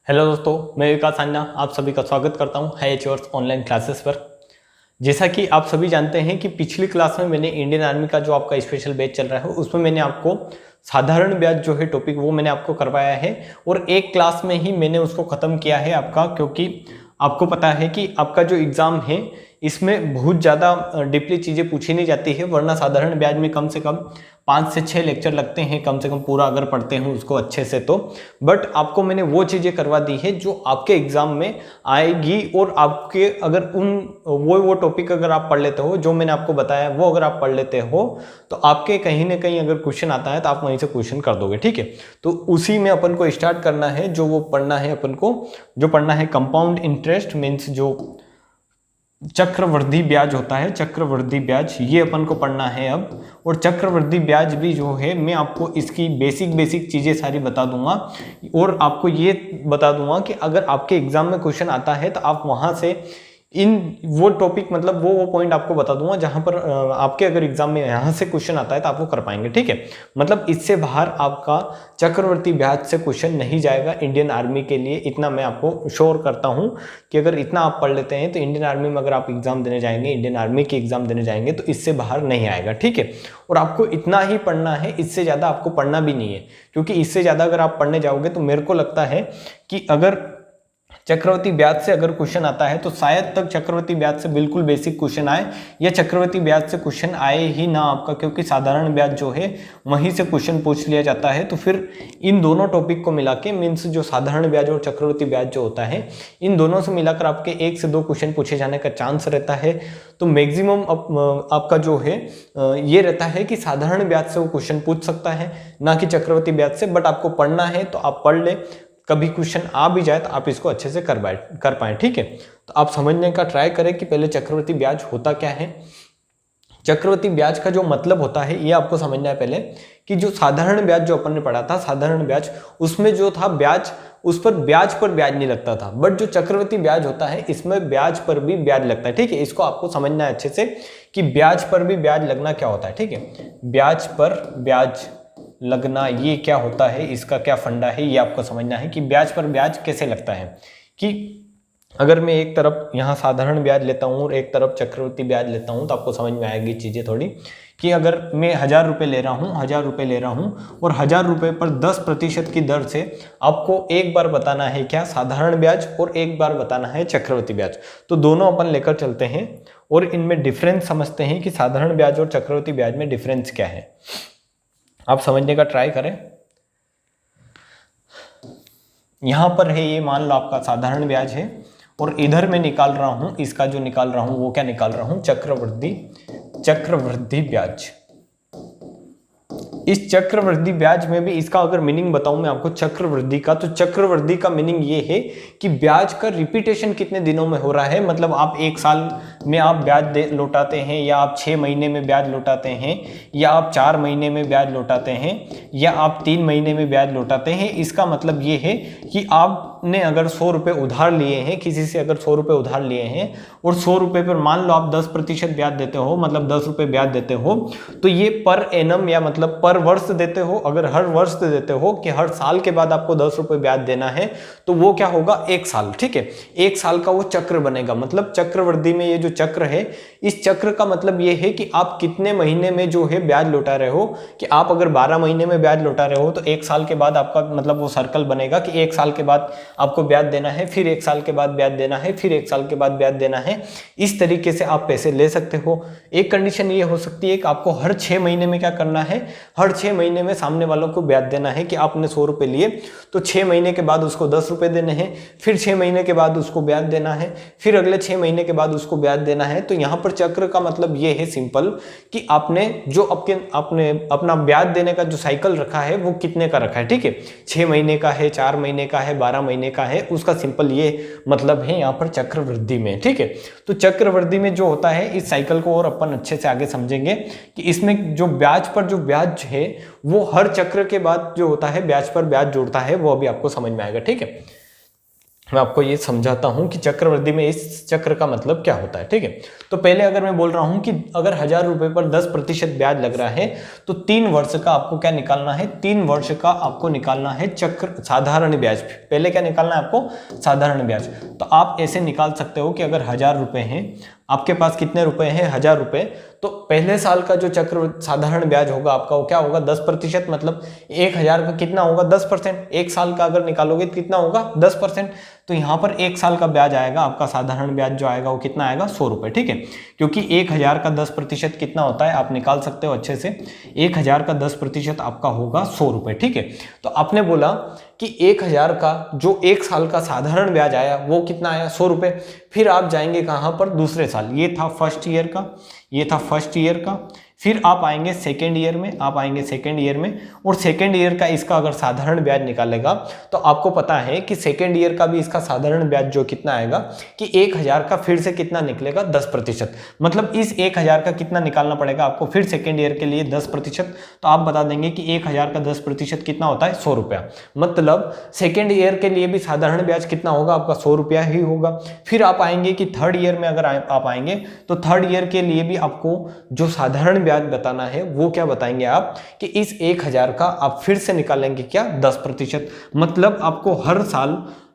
Hello दोस्तों, मैं विकास अन्ना आप सभी का स्वागत करता हूं है एच ऑनलाइन क्लासेस पर। जैसा कि आप सभी जानते हैं कि पिछली क्लास में मैंने इंडियन आर्मी का जो आपका स्पेशल बैच चल रहा है उसमें मैंने आपको साधारण ब्याज जो है टॉपिक वो मैंने आपको करवाया है और एक क्लास में ही मैंने उसको ख़त्म किया है आपका, क्योंकि आपको पता है कि आपका जो एग्ज़ाम है इसमें बहुत ज़्यादा डीपली चीज़ें पूछी नहीं जाती है, वरना साधारण ब्याज में कम से कम 5 से 6 लेक्चर लगते हैं कम से कम पूरा अगर पढ़ते हैं उसको अच्छे से तो। बट आपको मैंने वो चीज़ें करवा दी है जो आपके एग्जाम में आएगी और आपके अगर वो टॉपिक अगर आप पढ़ लेते हो जो मैंने आपको बताया वो अगर आप पढ़ लेते हो तो आपके कहीं ना कहीं अगर क्वेश्चन आता है तो आप वहीं से क्वेश्चन कर दोगे। ठीक है, तो उसी में अपन को स्टार्ट करना है। जो वो पढ़ना है अपन को, जो पढ़ना है कंपाउंड इंटरेस्ट मीन्स जो चक्रवृद्धि ब्याज होता है, चक्रवृद्धि ब्याज ये अपन को पढ़ना है अब। और चक्रवृद्धि ब्याज भी जो है मैं आपको इसकी बेसिक चीज़ें सारी बता दूंगा और आपको ये बता दूंगा कि अगर आपके एग्जाम में क्वेश्चन आता है तो आप वहाँ से इन वो टॉपिक मतलब वो पॉइंट आपको बता दूंगा जहां पर आपके अगर एग्जाम में यहां से क्वेश्चन आता है तो आप वो कर पाएंगे। ठीक है, मतलब इससे बाहर आपका चक्रवर्ती ब्याज से क्वेश्चन नहीं जाएगा इंडियन आर्मी के लिए, इतना मैं आपको श्योर करता हूं कि अगर इतना आप पढ़ लेते हैं तो इंडियन आर्मी में अगर आप एग्जाम देने जाएंगे, इंडियन आर्मी की एग्जाम देने जाएंगे तो इससे बाहर नहीं आएगा। ठीक है, और आपको इतना ही पढ़ना है, इससे ज़्यादा आपको पढ़ना भी नहीं है, क्योंकि इससे ज़्यादा अगर आप पढ़ने जाओगे तो मेरे को लगता है कि अगर चक्रवर्ती ब्याज से अगर क्वेश्चन आता है तो शायद तक चक्रवर्ती ब्याज से बिल्कुल बेसिक क्वेश्चन आए या चक्रवर्ती ब्याज से क्वेश्चन आए ही ना आपका, क्योंकि साधारण ब्याज जो है वहीं से क्वेश्चन पूछ लिया जाता है। तो फिर इन दोनों टॉपिक को मिला के मीन्स जो साधारण ब्याज और चक्रवर्ती ब्याज जो होता है इन दोनों से मिलाकर आपके 1 से 2 क्वेश्चन पूछे जाने का चांस रहता है। तो मैक्सिमम आपका जो है ये रहता है कि साधारण ब्याज से वो क्वेश्चन पूछ सकता है, ना कि चक्रवर्ती ब्याज से। बट आपको पढ़ना है तो आप पढ़ ले, कभी क्वेश्चन आ भी जाए तो आप इसको अच्छे से कर पाए। ठीक है, तो आप समझने का ट्राई करें कि पहले चक्रवर्ती ब्याज होता क्या है। चक्रवर्ती ब्याज का जो मतलब होता है ये आपको समझना है पहले कि जो साधारण ब्याज जो अपन ने पढ़ा था, साधारण ब्याज उसमें जो था ब्याज, उस पर ब्याज नहीं लगता था। बट जो चक्रवर्ती ब्याज होता है इसमें ब्याज पर भी ब्याज लगता है। ठीक है, इसको आपको समझना है अच्छे से कि ब्याज पर भी ब्याज लगना क्या होता है। ठीक है, ब्याज पर ब्याज लगना ये क्या होता है, इसका क्या फंडा है, ये आपको समझना है कि ब्याज पर ब्याज कैसे लगता है। कि अगर मैं एक तरफ यहाँ साधारण ब्याज लेता हूँ और एक तरफ चक्रवर्ती ब्याज लेता हूँ तो आपको समझ में आएगी चीज़ें थोड़ी, कि अगर मैं 1000 रुपये ले रहा हूँ, 1000 रुपये ले रहा हूँ और 1000 रुपये पर 10% की दर से आपको एक बार बताना है क्या साधारण ब्याज और एक बार बताना है चक्रवर्ती ब्याज। तो दोनों अपन लेकर चलते हैं और इनमें डिफरेंस समझते हैं कि साधारण ब्याज और चक्रवर्ती ब्याज में डिफरेंस क्या है, आप समझने का ट्राई करें। यहां पर है ये, मान लो आपका साधारण ब्याज है और इधर मैं निकाल रहा हूं, इसका जो निकाल रहा हूं वो क्या निकाल रहा हूं, चक्रवृद्धि ब्याज। इस चक्रवृद्धि ब्याज में भी इसका अगर मीनिंग बताऊं मैं आपको चक्रवृद्धि का, तो चक्रवृद्धि का मीनिंग ये है कि ब्याज का रिपीटेशन कितने दिनों में हो रहा है। मतलब आप 1 साल में आप ब्याज लौटाते हैं, या आप 6 महीने में ब्याज लौटाते हैं, या आप 4 महीने में ब्याज लौटाते हैं, या आप 3 महीने में ब्याज लौटाते हैं। इसका मतलब ये है कि आपने अगर 100 रुपये उधार लिए हैं, किसी से अगर 100 रुपये उधार लिए हैं और 100 रुपये पर मान लो आप 10% ब्याज देते हो, मतलब 10 रुपये ब्याज देते हो, तो ये पर एनम या मतलब पर वर्ष देते हो। अगर हर वर्ष देते हो कि हर साल के बाद आपको 10 रुपये ब्याज देना है तो वो क्या होगा, 1 साल। ठीक है, 1 साल का वो चक्र बनेगा। मतलब चक्रवृद्धि में ये जो चक्र है, इस चक्र का मतलब ये है कि आप कितने महीने में जो है ब्याज लौटा रहे हो। कि आप अगर 12 महीने में ब्याज लौटा रहे हो तो 1 साल के बाद आपका मतलब वो सर्कल बनेगा कि 1 साल के बाद आपको ब्याज देना है, फिर 1 साल के बाद ब्याज देना है, फिर 1 साल के बाद ब्याज देना है। इस तरीके से आप पैसे ले सकते हो। एक कंडीशन ये हो सकती है कि आपको हर 6 महीने में क्या करना है, हर 6 महीने में सामने वालों को ब्याज देना है। कि आपने 100 रुपये लिए तो 6 महीने के बाद उसको 10 रुपये देने हैं, फिर 6 महीने के बाद उसको ब्याज देना है, फिर अगले 6 महीने के बाद उसको ब्याज देना है। तो यहाँ पर चक्र का मतलब ये है सिंपल कि आपने जो आपने अपना ब्याज देने का जो साइकिल रखा है वो कितने का रखा है। ठीक है, 6 महीने का है, 4 महीने का है, 12 महीने का है, उसका सिंपल ये मतलब है यहाँ पर चक्रवृद्धि में। ठीक है, तो चक्रवृद्धि में जो होता है, इस साइकिल को और अपन अच्छे से आगे समझेंगे कि इसमें जो ब्याज पर जो ब्याज है वो हर चक्र के बाद जो होता है ब्याज पर ब्याज जोड़ता है, वो अभी आपको समझ में आएगा। ठीक है, मैं आपको ये समझाता हूं कि चक्रवृद्धि में इस चक्र का मतलब क्या होता है। ठीक है, तो पहले अगर मैं बोल रहा हूं कि अगर 1000 रुपए पर 10% ब्याज लग रहा है तो 3 वर्ष का आपको क्या निकालना है, 3 वर्ष का आपको निकालना है चक्र साधारण ब्याज। पहले क्या निकालना है आपको, साधारण ब्याज। तो आप ऐसे निकाल सकते हो कि अगर 1000 रुपए हैं, आपके पास कितने रुपए हैं, 1000 रुपए, तो पहले साल का जो चक्र साधारण ब्याज होगा आपका वो क्या होगा, 10%। मतलब 1000 का कितना होगा, 10%। एक साल का अगर निकालोगे तो कितना होगा, 10%। तो यहाँ पर एक साल का ब्याज आएगा आपका, साधारण ब्याज जो आएगा वो कितना आएगा, 100 रुपए। ठीक है, क्योंकि 1000 का 10% कितना होता है आप निकाल सकते हो अच्छे से। 1000 का 10% आपका होगा 100 रुपए। ठीक है, तो आपने बोला कि 1000 का जो एक साल का साधारण ब्याज आया वो कितना आया, 100 रुपए। फिर आप जाएंगे कहाँ पर, दूसरे साल। ये था फर्स्ट ईयर का, ये था फर्स्ट ईयर का। फिर आप आएंगे सेकेंड ईयर में, आप आएंगे सेकेंड ईयर में, और सेकेंड ईयर का इसका अगर साधारण ब्याज निकालेगा तो आपको पता है कि सेकेंड ईयर का भी इसका साधारण ब्याज जो कितना आएगा कि 1000 का फिर से कितना निकलेगा, 10%। मतलब इस 1000 का कितना निकालना पड़ेगा आपको फिर सेकेंड ईयर के लिए, 10%। तो आप बता देंगे कि 1000 का 10% कितना होता है, 100 रुपया। मतलब सेकेंड ईयर के लिए भी साधारण ब्याज कितना होगा आपका, 100 रुपया ही होगा। फिर आप आएंगे कि थर्ड ईयर में अगर आप आएंगे तो थर्ड ईयर के लिए भी आपको जो साधारण ब्याज बताना है वो क्या बताएंगे आप कि इस 1000 का आप फिर से निकालेंगे क्या, 10%। मतलब आपको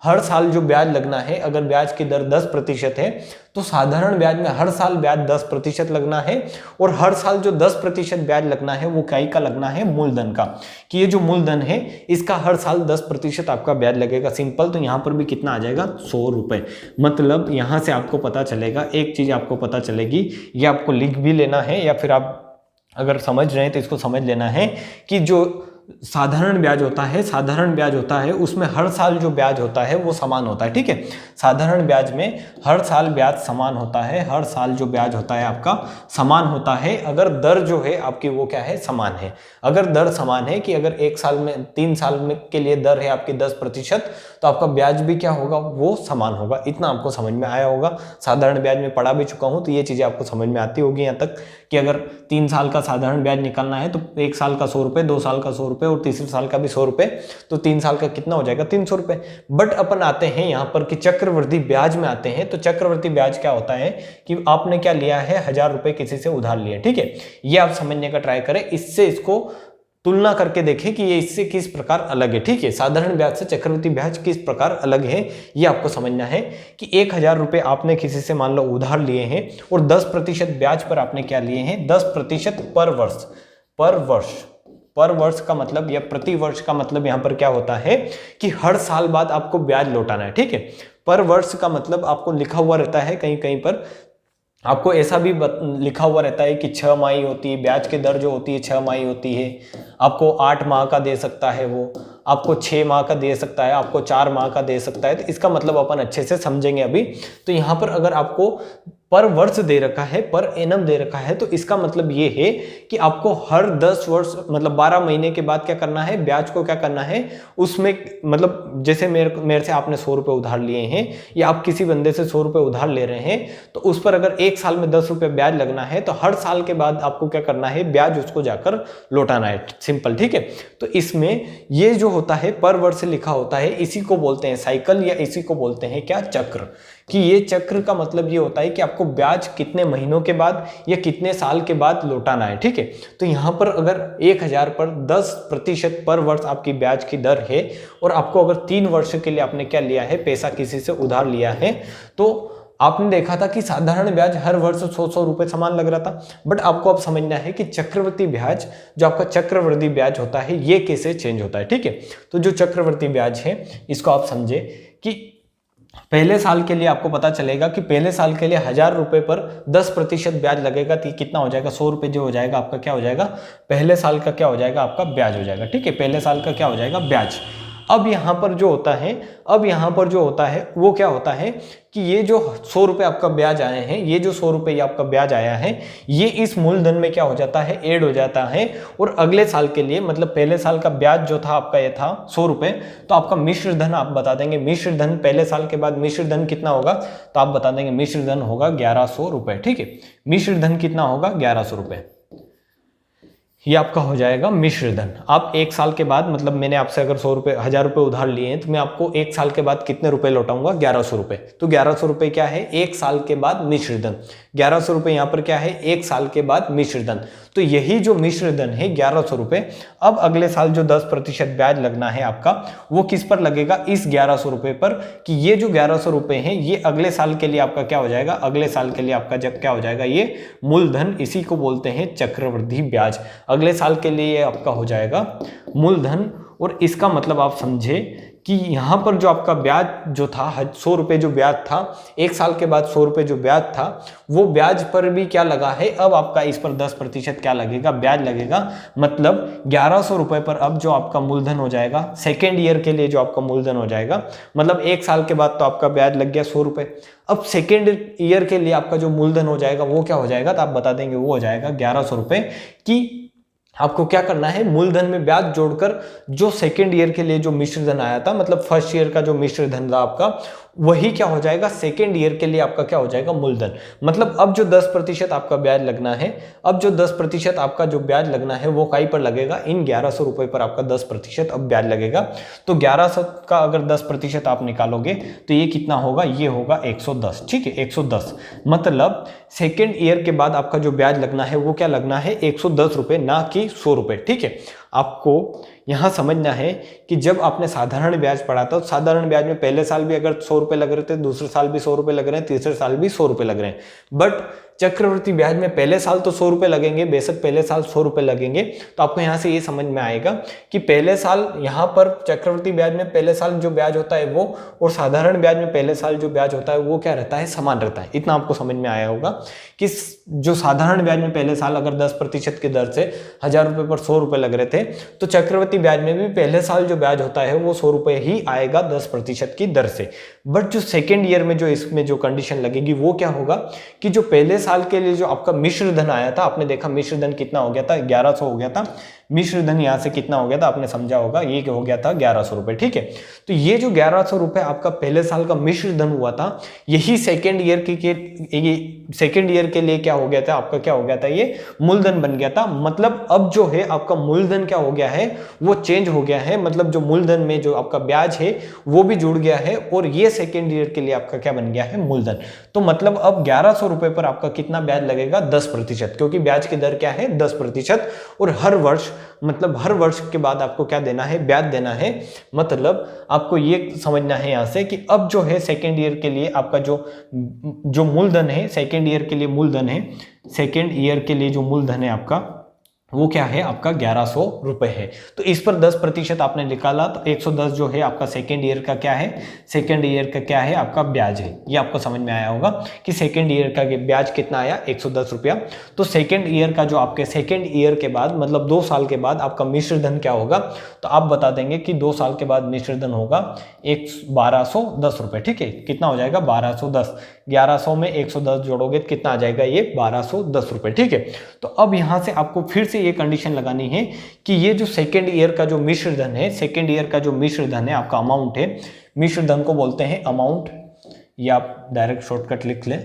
हर साल जो ब्याज लगना है, अगर ब्याज की दर 10% है तो साधारण ब्याज में हर साल ब्याज 10% लगना है। और हर साल जो 10% ब्याज लगना है वो क्या का लगना है, मूलधन का। कि ये जो मूलधन है इसका हर साल 10% आपका ब्याज लगेगा, सिंपल। तो यहाँ पर भी कितना आ जाएगा, 100 रुपए। मतलब यहाँ से आपको पता चलेगा, एक चीज आपको पता चलेगी, ये आपको लिख भी लेना है या फिर आप अगर समझ रहे हैं तो इसको समझ लेना है कि जो साधारण ब्याज होता है, साधारण ब्याज होता है उसमें हर साल जो ब्याज होता है वो समान होता है। ठीक है, साधारण ब्याज में हर साल ब्याज समान होता है, हर साल जो ब्याज होता है आपका समान होता है, अगर दर जो है आपकी वो क्या है, समान है। अगर दर समान है कि अगर एक साल में 3 साल में के लिए दर है आपकी 10%, तो आपका ब्याज भी क्या होगा, वो समान होगा। इतना आपको समझ में आया होगा। साधारण ब्याज में पढ़ा भी चुका हूं तो ये चीजें आपको समझ में आती होगी यहाँ तक कि अगर 3 साल का साधारण ब्याज निकालना है तो एक साल का 100 रुपए, 2 साल का 100 रुपए और तीसरे साल का भी 100 रुपए, तो 3 साल का कितना हो जाएगा, 300 रुपए। बट अपन आते हैं यहाँ पर कि चक्रवृद्धि ब्याज में आते हैं। तो चक्रवृद्धि ब्याज क्या होता है कि आपने क्या लिया है, 1000 रुपए किसी से उधार लिए। ठीक है, ये आप समझने का ट्राई करें, इससे इसको तुलना करके देखें कि ये इससे किस प्रकार अलग है। ठीक है, साधारण ब्याज से चक्रवृद्धि ब्याज किस प्रकार अलग है ये आपको समझना है कि 1000 रुपए आपने किसी से मान लो उधार लिए हैं और 10% ब्याज पर आपने क्या लिए हैं, 10% पर वर्ष। पर वर्ष का मतलब या प्रति वर्ष का मतलब यहाँ पर क्या होता है कि हर साल बाद आपको ब्याज लौटाना है। ठीक है, पर वर्ष का मतलब आपको लिखा हुआ रहता है, कहीं कहीं पर आपको ऐसा भी लिखा हुआ रहता है कि 6 माही होती है, ब्याज की दर जो होती है 6 माही होती है। आपको 8 माह का दे सकता है वो, आपको 6 माह का दे सकता है, आपको 4 माह का दे सकता है। तो इसका मतलब अपन अच्छे से समझेंगे अभी। तो यहाँ पर अगर आपको पर वर्ष दे रखा है, पर एनम दे रखा है, तो इसका मतलब ये है कि आपको हर 10 वर्ष मतलब 12 महीने के बाद क्या करना है, ब्याज को क्या करना है उसमें, मतलब जैसे मेरे से आपने 100 रुपए उधार लिए हैं या आप किसी बंदे से 100 रुपए उधार ले रहे हैं, तो उस पर अगर एक साल में 10 रुपए ब्याज लगना है तो हर साल के बाद आपको क्या करना है, ब्याज उसको जाकर लौटाना है। सिंपल। ठीक है, तो इसमें ये जो होता है पर वर्ष लिखा होता है, इसी को बोलते हैं साइकिल या इसी को बोलते हैं क्या, चक्र। कि ये चक्र का मतलब ये होता है कि आपको ब्याज कितने महीनों के बाद या कितने साल के बाद लौटाना है। ठीक है, तो यहाँ पर अगर 1000 पर 10% पर वर्ष आपकी ब्याज की दर है और आपको अगर 3 वर्ष के लिए आपने क्या लिया है, पैसा किसी से उधार लिया है, तो आपने देखा था कि साधारण ब्याज हर वर्ष 100 रुपए समान लग रहा था। बट आपको अब समझना है कि चक्रवृद्धि ब्याज, जो आपका चक्रवृद्धि ब्याज होता है, ये कैसे चेंज होता है। ठीक है, तो जो चक्रवृद्धि ब्याज है इसको आप समझे कि पहले साल के लिए आपको पता चलेगा कि पहले साल के लिए 1000 रुपए पर 10% ब्याज लगेगा तो कितना हो जाएगा, 100 रुपए जो हो जाएगा आपका क्या हो जाएगा, पहले साल का क्या हो जाएगा, आपका ब्याज हो जाएगा। ठीक है, पहले साल का क्या हो जाएगा, ब्याज। अब यहाँ पर जो होता है वो क्या होता है कि ये जो 100 रुपए आपका ब्याज आए हैं, ये जो 100 रुपए आपका ब्याज आया है, ये इस मूलधन में क्या हो जाता है, ऐड हो जाता है। और अगले साल के लिए मतलब पहले साल का ब्याज जो था आपका ये था 100 रुपए, तो आपका मिश्र धन आप बता देंगे, मिश्र धन पहले साल के बाद मिश्र धन कितना होगा, तो आप बता देंगे मिश्र धन होगा 1100 रुपए। ठीक है, मिश्र धन कितना होगा, 1100 रुपए। ये आपका हो जाएगा मिश्र धन। आप एक साल के बाद, मतलब मैंने आपसे अगर 100 रुपये 1000 रुपये उधार लिए हैं तो मैं आपको एक साल के बाद कितने रुपए लौटाऊंगा, 1100 रुपये। तो 1100 रुपये क्या है, एक साल के बाद मिश्र धन। 1100 रुपये यहाँ पर क्या है, एक साल के बाद मिश्र धन। तो यही जो मिश्र धन है 1100 रुपये, अब अगले साल जो 10% ब्याज लगना है आपका, वो किस पर लगेगा, इस 1100 रुपये पर, कि ये जो 1100 रुपये हैं ये अगले साल के लिए आपका क्या हो जाएगा, अगले साल के लिए आपका जब क्या हो जाएगा, ये मूलधन, इसी को बोलते हैं चक्रवृद्धि ब्याज। अगले साल के लिए आपका हो जाएगा मूलधन। और इसका मतलब आप समझे कि यहाँ पर जो आपका ब्याज जो था 100 रुपये जो ब्याज था, एक साल के बाद 100 रुपये जो ब्याज था, वो ब्याज पर भी क्या लगा है, अब आपका इस पर 10% क्या लगेगा, ब्याज लगेगा। मतलब 1100 रुपये पर अब जो आपका मूलधन हो जाएगा सेकेंड ईयर के लिए, जो आपका मूलधन हो जाएगा, मतलब एक साल के बाद तो आपका ब्याज लग गया 100 रुपये, अब सेकेंड ईयर के लिए आपका जो मूलधन हो जाएगा वो क्या हो जाएगा, तो आप बता देंगे, वो हो जाएगा 1100 रुपये। कि आपको क्या करना है, मूलधन में ब्याज जोड़कर जो सेकेंड ईयर के लिए जो मिश्र धन आया था, मतलब फर्स्ट ईयर का जो मिश्र धन था आपका, वही क्या हो जाएगा, सेकेंड ईयर के लिए आपका क्या हो जाएगा, मूलधन। मतलब अब जो 10% आपका ब्याज लगना है, अब जो 10% आपका जो ब्याज लगना है वो काई पर लगेगा, इन 1100 रुपये पर आपका 10% अब ब्याज लगेगा। तो 1100 का अगर 10% आप निकालोगे तो ये कितना होगा, ये होगा 110। ठीक है, 110। मतलब सेकेंड ईयर के बाद आपका जो ब्याज लगना है वो क्या लगना है, 110 रुपये, ना कि 100 रुपये। ठीक है, आपको यहाँ समझना है कि जब आपने साधारण ब्याज पढ़ा था, तो साधारण ब्याज में पहले साल भी अगर 100 रुपये लग रहे थे, दूसरे साल भी 100 रुपये लग रहे हैं, तीसरे साल भी 100 रुपये लग रहे हैं। बट चक्रवृद्धि ब्याज में पहले साल तो 100 रुपये लगेंगे, बेशक पहले साल 100 रुपये लगेंगे। तो आपको यहाँ से ये समझ में आएगा कि पहले साल यहाँ पर चक्रवृद्धि ब्याज में पहले साल जो ब्याज होता है वो, और साधारण ब्याज में पहले साल जो ब्याज होता है वो क्या रहता है, समान रहता है। इतना आपको समझ में आया होगा कि जो साधारण ब्याज में पहले साल अगर 10% की दर से 1000 रुपये पर 100 रुपये लग रहे थे, तो चक्रवृद्धि ब्याज में भी पहले साल जो ब्याज होता है वो 100 रुपये ही आएगा 10% की दर से। बट जो सेकेंड ईयर में जो इसमें जो कंडीशन लगेगी वो क्या होगा कि जो पहले साल के लिए जो आपका मिश्र धन आया था, आपने देखा मिश्र धन कितना हो गया था, 1100 हो गया था। मिश्र धन यहाँ से कितना हो गया था, आपने समझा होगा, ये हो गया था 1100 रुपये। ठीक है, तो ये जो 1100 रुपये आपका पहले साल का मिश्र धन हुआ था, यही सेकेंड ईयर के लिए क्या हो गया था, आपका क्या हो गया था, ये मूलधन बन गया था। मतलब अब जो है आपका मूलधन क्या हो गया है, वो चेंज हो गया है। मतलब जो मूलधन में जो आपका ब्याज है वो भी जुड़ गया है, और ये सेकेंड ईयर के लिए आपका क्या बन गया है, मूलधन। तो मतलब अब 1100 रुपये पर आपका कितना ब्याज लगेगा, 10%, क्योंकि ब्याज की दर क्या है, 10%। और हर वर्ष, मतलब हर वर्ष के बाद आपको क्या देना है, ब्याज देना है। मतलब आपको ये समझना है यहाँ से कि अब जो है सेकेंड ईयर के लिए आपका जो मूलधन है, सेकेंड ईयर के लिए मूलधन है, सेकेंड ईयर के लिए जो मूलधन है आपका वो क्या है, आपका 1100 रुपये है। तो इस पर 10% आपने निकाला, तो 110 जो है आपका सेकेंड ईयर का क्या है, सेकेंड ईयर का क्या है, आपका ब्याज है। ये आपको समझ में आया होगा कि सेकेंड ईयर का ब्याज कितना आया, 110 रुपया। तो सेकेंड ईयर का जो आपके सेकेंड ईयर के बाद, मतलब 2 साल के बाद आपका मिश्र धन क्या होगा, तो आप बता देंगे कि 2 साल के बाद मिश्र धन होगा 1210 रुपये। ठीक है, कितना हो जाएगा, 1210। 1100 में 110 जोड़ोगे तो कितना आ जाएगा, ये 1210 रुपये। ठीक है, तो अब यहाँ से आपको फिर से ये कंडीशन लगानी है कि ये जो सेकेंड ईयर का जो मिश्र धन है, सेकेंड ईयर का जो मिश्र धन है आपका अमाउंट है, मिश्र धन को बोलते हैं अमाउंट। या आप डायरेक्ट शॉर्टकट लिख लें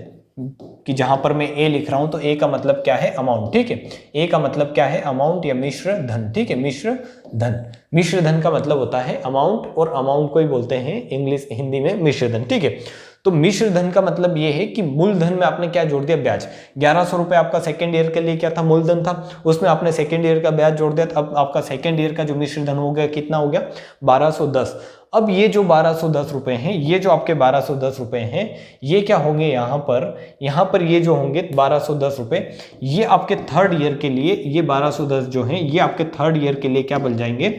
कि जहां पर मैं ए लिख रहा हूं तो ए का मतलब क्या है, अमाउंट। ठीक है, ए का मतलब क्या है, अमाउंट या मिश्र धन। ठीक है, मिश्र धन, मिश्र धन का मतलब होता है अमाउंट, और अमाउंट को ही बोलते हैं इंग्लिश हिंदी में मिश्र धन। ठीक है, तो मिश्र धन का मतलब ये है कि मूलधन में आपने क्या जोड़ दिया, ब्याज। 1100 रुपये आपका सेकेंड ईयर के लिए क्या था, मूलधन था, उसमें आपने सेकेंड ईयर का ब्याज जोड़ दिया। अब आपका सेकेंड ईयर का जो मिश्र धन हो गया, कितना हो गया, 1210। अब ये जो 1210 रुपये हैं, ये जो आपके 1210 रुपये हैं, ये क्या होंगे, यहाँ पर ये जो होंगे 1210 रुपये, ये आपके थर्ड ईयर के लिए, ये 1210 जो हैं ये आपके थर्ड ईयर के लिए क्या बन जाएंगे,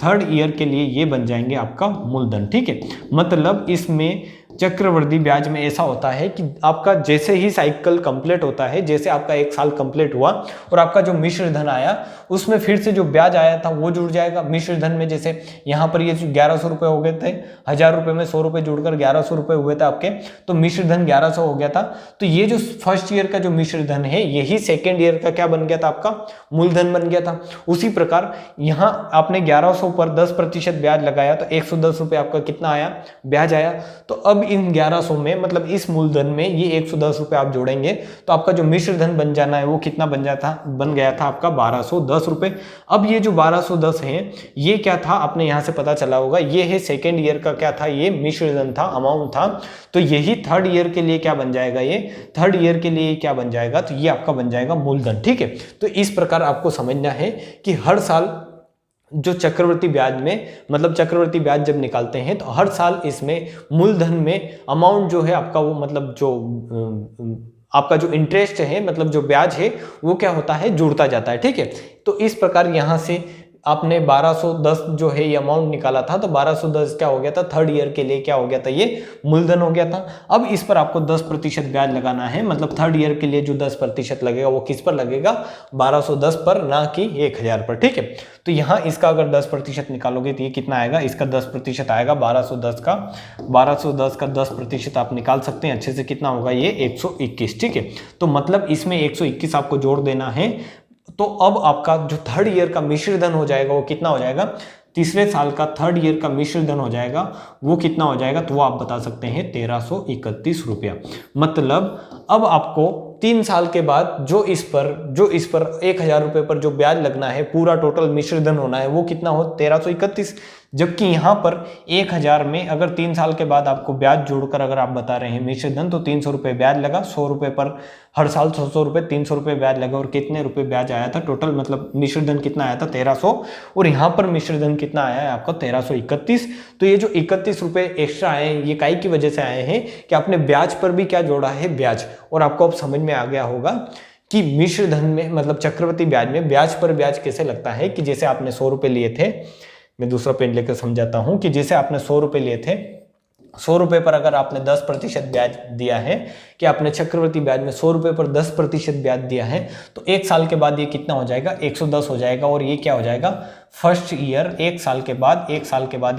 थर्ड ईयर के लिए ये बन जाएंगे आपका मूलधन। ठीक है, मतलब इसमें चक्रवृद्धि ब्याज में ऐसा होता है कि आपका जैसे ही साइकिल कंप्लीट होता है, जैसे आपका एक साल कंप्लीट हुआ और आपका जो मिश्र धन आया, उसमें फिर से जो ब्याज आया था वो जुड़ जाएगा मिश्र धन में। जैसे यहाँ पर ये 1100 रुपये हो गए थे, 1000 रुपये में 100 रुपये जुड़कर 1100 रुपये हुए थे आपके, तो मिश्र धन 1100 हो गया था। तो ये जो फर्स्ट ईयर का जो मिश्र धन है, यही सेकेंड ईयर का क्या बन गया था, आपका मूलधन बन गया था। उसी प्रकार यहाँ आपने 1100 पर 10% ब्याज लगाया, तो 110 रुपये आपका कितना आया, ब्याज आया। तो अब इन 1100 में मतलब इस मूलधन में ये 110 रुपए आप जोड़ेंगे तो आपका जो मिश्र धन बन जाना है वो कितना बन गया था आपका 1210 रुपए। अब ये जो 1210 है ये क्या था आपने यहाँ से पता चला होगा, ये है सेकेंड ईयर का क्या था, ये मिश्र धन था, अमाउंट था। तो यही थर्ड ईयर के लिए क्या बन जाएगा, ये थर्ड ईयर के लिए क्या बन जाएगा, तो ये आपका बन जाएगा मूलधन। ठीक है, तो इस प्रकार आपको समझना है कि हर साल जो चक्रवर्ती ब्याज में मतलब चक्रवर्ती ब्याज जब निकालते हैं तो हर साल इसमें मूलधन में अमाउंट जो है आपका वो मतलब जो आपका जो इंटरेस्ट है मतलब जो ब्याज है वो क्या होता है, जुड़ता जाता है। ठीक है, तो इस प्रकार यहाँ से आपने 1210 जो है ये अमाउंट निकाला था, तो 1210 क्या हो गया था, थर्ड ईयर के लिए क्या हो गया था, ये मूलधन हो गया था। अब इस पर आपको 10% ब्याज लगाना है, मतलब थर्ड ईयर के लिए जो 10% लगेगा वो किस पर लगेगा, 1210 पर, ना कि 1000 पर। ठीक है, तो यहाँ इसका अगर 10% निकालोगे तो ये कितना आएगा, इसका 10% आएगा 1210 का 10% आप निकाल सकते हैं अच्छे से, कितना होगा ये 121। ठीक है, तो मतलब इसमें 121 आपको जोड़ देना है। तो अब आपका जो थर्ड ईयर का मिश्र धन हो जाएगा वो कितना हो जाएगा, तीसरे साल का थर्ड ईयर का मिश्र धन हो जाएगा वो कितना हो जाएगा, तो वो आप बता सकते हैं 1331 रुपया। मतलब अब आपको 3 साल के बाद जो इस पर 1000 रुपये पर जो ब्याज लगना है, पूरा टोटल मिश्र धन होना है वो कितना हो, 1331। जबकि यहाँ पर 1000 में अगर 3 साल के बाद आपको ब्याज जोड़कर अगर आप बता रहे हैं मिश्र धन, तो 300 रुपये ब्याज लगा, 100 रुपये पर हर साल 100 रुपये, 300 रुपये ब्याज लगा, और कितने रुपए ब्याज आया था टोटल, मतलब मिश्र धन कितना आया था 1300, और यहाँ पर मिश्र धन कितना आया है आपका 1331। तो ये जो 31 रुपये एक्स्ट्रा आए हैं ये काई की वजह से आए हैं कि आपने ब्याज पर भी क्या जोड़ा है, ब्याज। और आपको अब समझ में आ गया होगा कि मिश्र धन में मतलब चक्रवर्ती ब्याज में ब्याज पर ब्याज कैसे लगता है, कि जैसे आपने 100 रुपये लिए थे, मैं दूसरा पेन लेकर समझाता हूं, कि जैसे आपने 100 रुपये लिए थे, 100 रुपये पर अगर आपने 10% ब्याज दिया है, कि आपने चक्रवर्ती ब्याज में 100 रुपये पर 10% ब्याज दिया है, तो 1 साल के बाद ये कितना हो जाएगा, 110 हो जाएगा। और ये क्या हो जाएगा, फर्स्ट ईयर 1 साल के बाद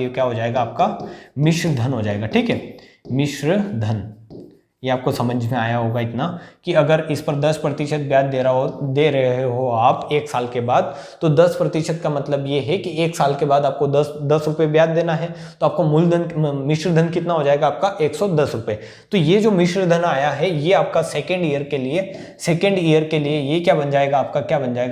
ये क्या हो जाएगा आपका मिश्र धन हो जाएगा। ठीक है, मिश्र धन, ये आपको समझ में आया होगा इतना, कि अगर इस पर 10% ब्याज दे रहे हो आप 1 साल के बाद, तो 10% का मतलब ये है कि 1 साल के बाद आपको 10 रुपये ब्याज देना है, तो आपको मूलधन मिश्र धन कितना हो जाएगा आपका 110 रुपये। तो ये जो मिश्र धन आया है ये आपका सेकेंड ईयर के लिए ये क्या बन जाएगा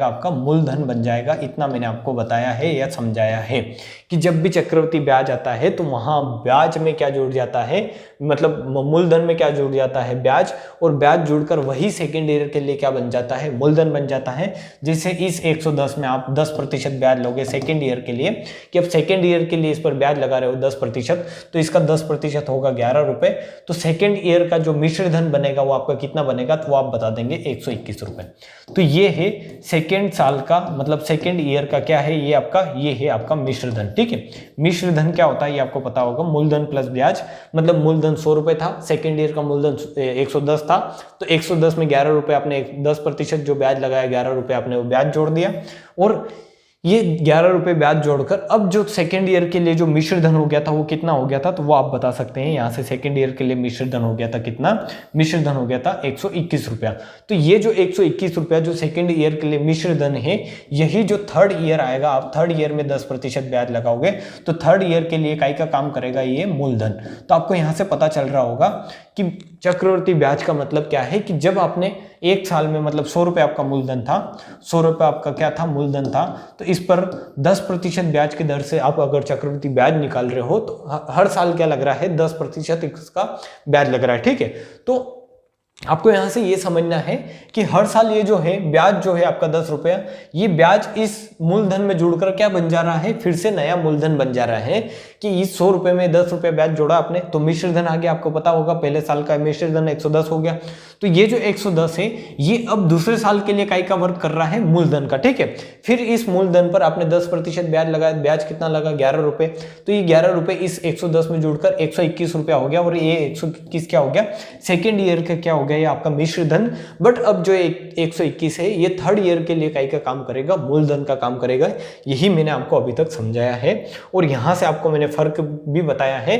आपका मूलधन बन जाएगा। इतना मैंने आपको बताया है या समझाया है कि जब भी चक्रवर्ती ब्याज आता है तो वहां ब्याज में क्या जुड़ जाता है, मतलब मूलधन में क्या जुड़ जाता है, ब्याज, और ब्याज जुड़कर वही सेकेंड ईयर के लिए क्या बन जाता है, मूलधन बन जाता है। जैसे इस 110 में आप 10% ब्याज लोगे सेकेंड ईयर के लिए, कि अब सेकेंड ईयर के लिए इस पर ब्याज लगा रहे हो 10%, तो इसका 10% होगा 11 रुपए। तो सेकेंड ईयर का जो मिश्र धन बनेगा वो आपका कितना बनेगा, तो वो आप बता देंगे 121 रुपए। तो ये है सेकेंड साल का मतलब सेकेंड ईयर का क्या है, ये है आपका मिश्र धन। ठीक है, मिश्र धन क्या होता है ये आपको पता होगा, मूलधन प्लस ब्याज, मतलब मूलधन 100 रुपए था, सेकेंड ईयर का मूलधन 110 था, तो 110 में 11 रुपए आपने 10% जो ब्याज लगाया 11 रुपए आपने वो ब्याज जोड़ दिया, और ये 11 रुपए ब्याज जोड़कर अब जो सेकेंड ईयर के लिए जो मिश्र धन हो गया था वो कितना हो गया था, तो वो आप बता सकते हैं। यहाँ से सेकेंड ईयर के लिए मिश्र धन हो गया था कितना, मिश्र धन हो गया था 121 रुपया। तो ये जो 121 रुपया जो सेकेंड ईयर के लिए मिश्र धन है, यही जो थर्ड ईयर आएगा, आप थर्ड ईयर में 10% ब्याज लगाओगे तो थर्ड ईयर के लिए इकाई का काम करेगा ये मूलधन। तो आपको यहाँ से पता चल रहा होगा कि चक्रवर्ती ब्याज का मतलब क्या है, कि जब आपने 1 साल में मतलब 100 रुपये आपका मूलधन था, 100 रुपये आपका क्या था, मूलधन था, तो इस पर 10% ब्याज की दर से आप अगर चक्रवर्ती ब्याज निकाल रहे हो तो हर साल क्या लग रहा है, 10% इसका ब्याज लग रहा है। ठीक है, तो आपको यहां से ये समझना है कि हर साल ये जो है ब्याज जो है आपका 10 रुपया, ये ब्याज इस मूलधन में जुड़कर क्या बन जा रहा है, फिर से नया मूलधन बन जा रहा है। कि इस 100 रुपये में 10 रुपये ब्याज जोड़ा आपने तो मिश्र धन आ गया, आपको पता होगा पहले साल का मिश्र धन 110 हो गया। तो ये जो 110 है ये अब दूसरे साल के लिए इकाई का वर्क कर रहा है मूलधन का। ठीक है, फिर इस मूलधन पर आपने 10% ब्याज लगाया, ब्याज कितना लगा 11 रुपये, तो ये 11 रुपये इस 110 में जुड़कर 121 रुपया हो गया, और ये 121 क्या हो गया, सेकेंड ईयर का क्या हो गया, ये आपका मिश्र धन। बट अब जो 121 है ये थर्ड ईयर के लिए इकाई का काम करेगा, मूलधन का काम करेगा। यही मैंने आपको अभी तक समझाया है, और यहां से आपको मैंने फर्क भी बताया है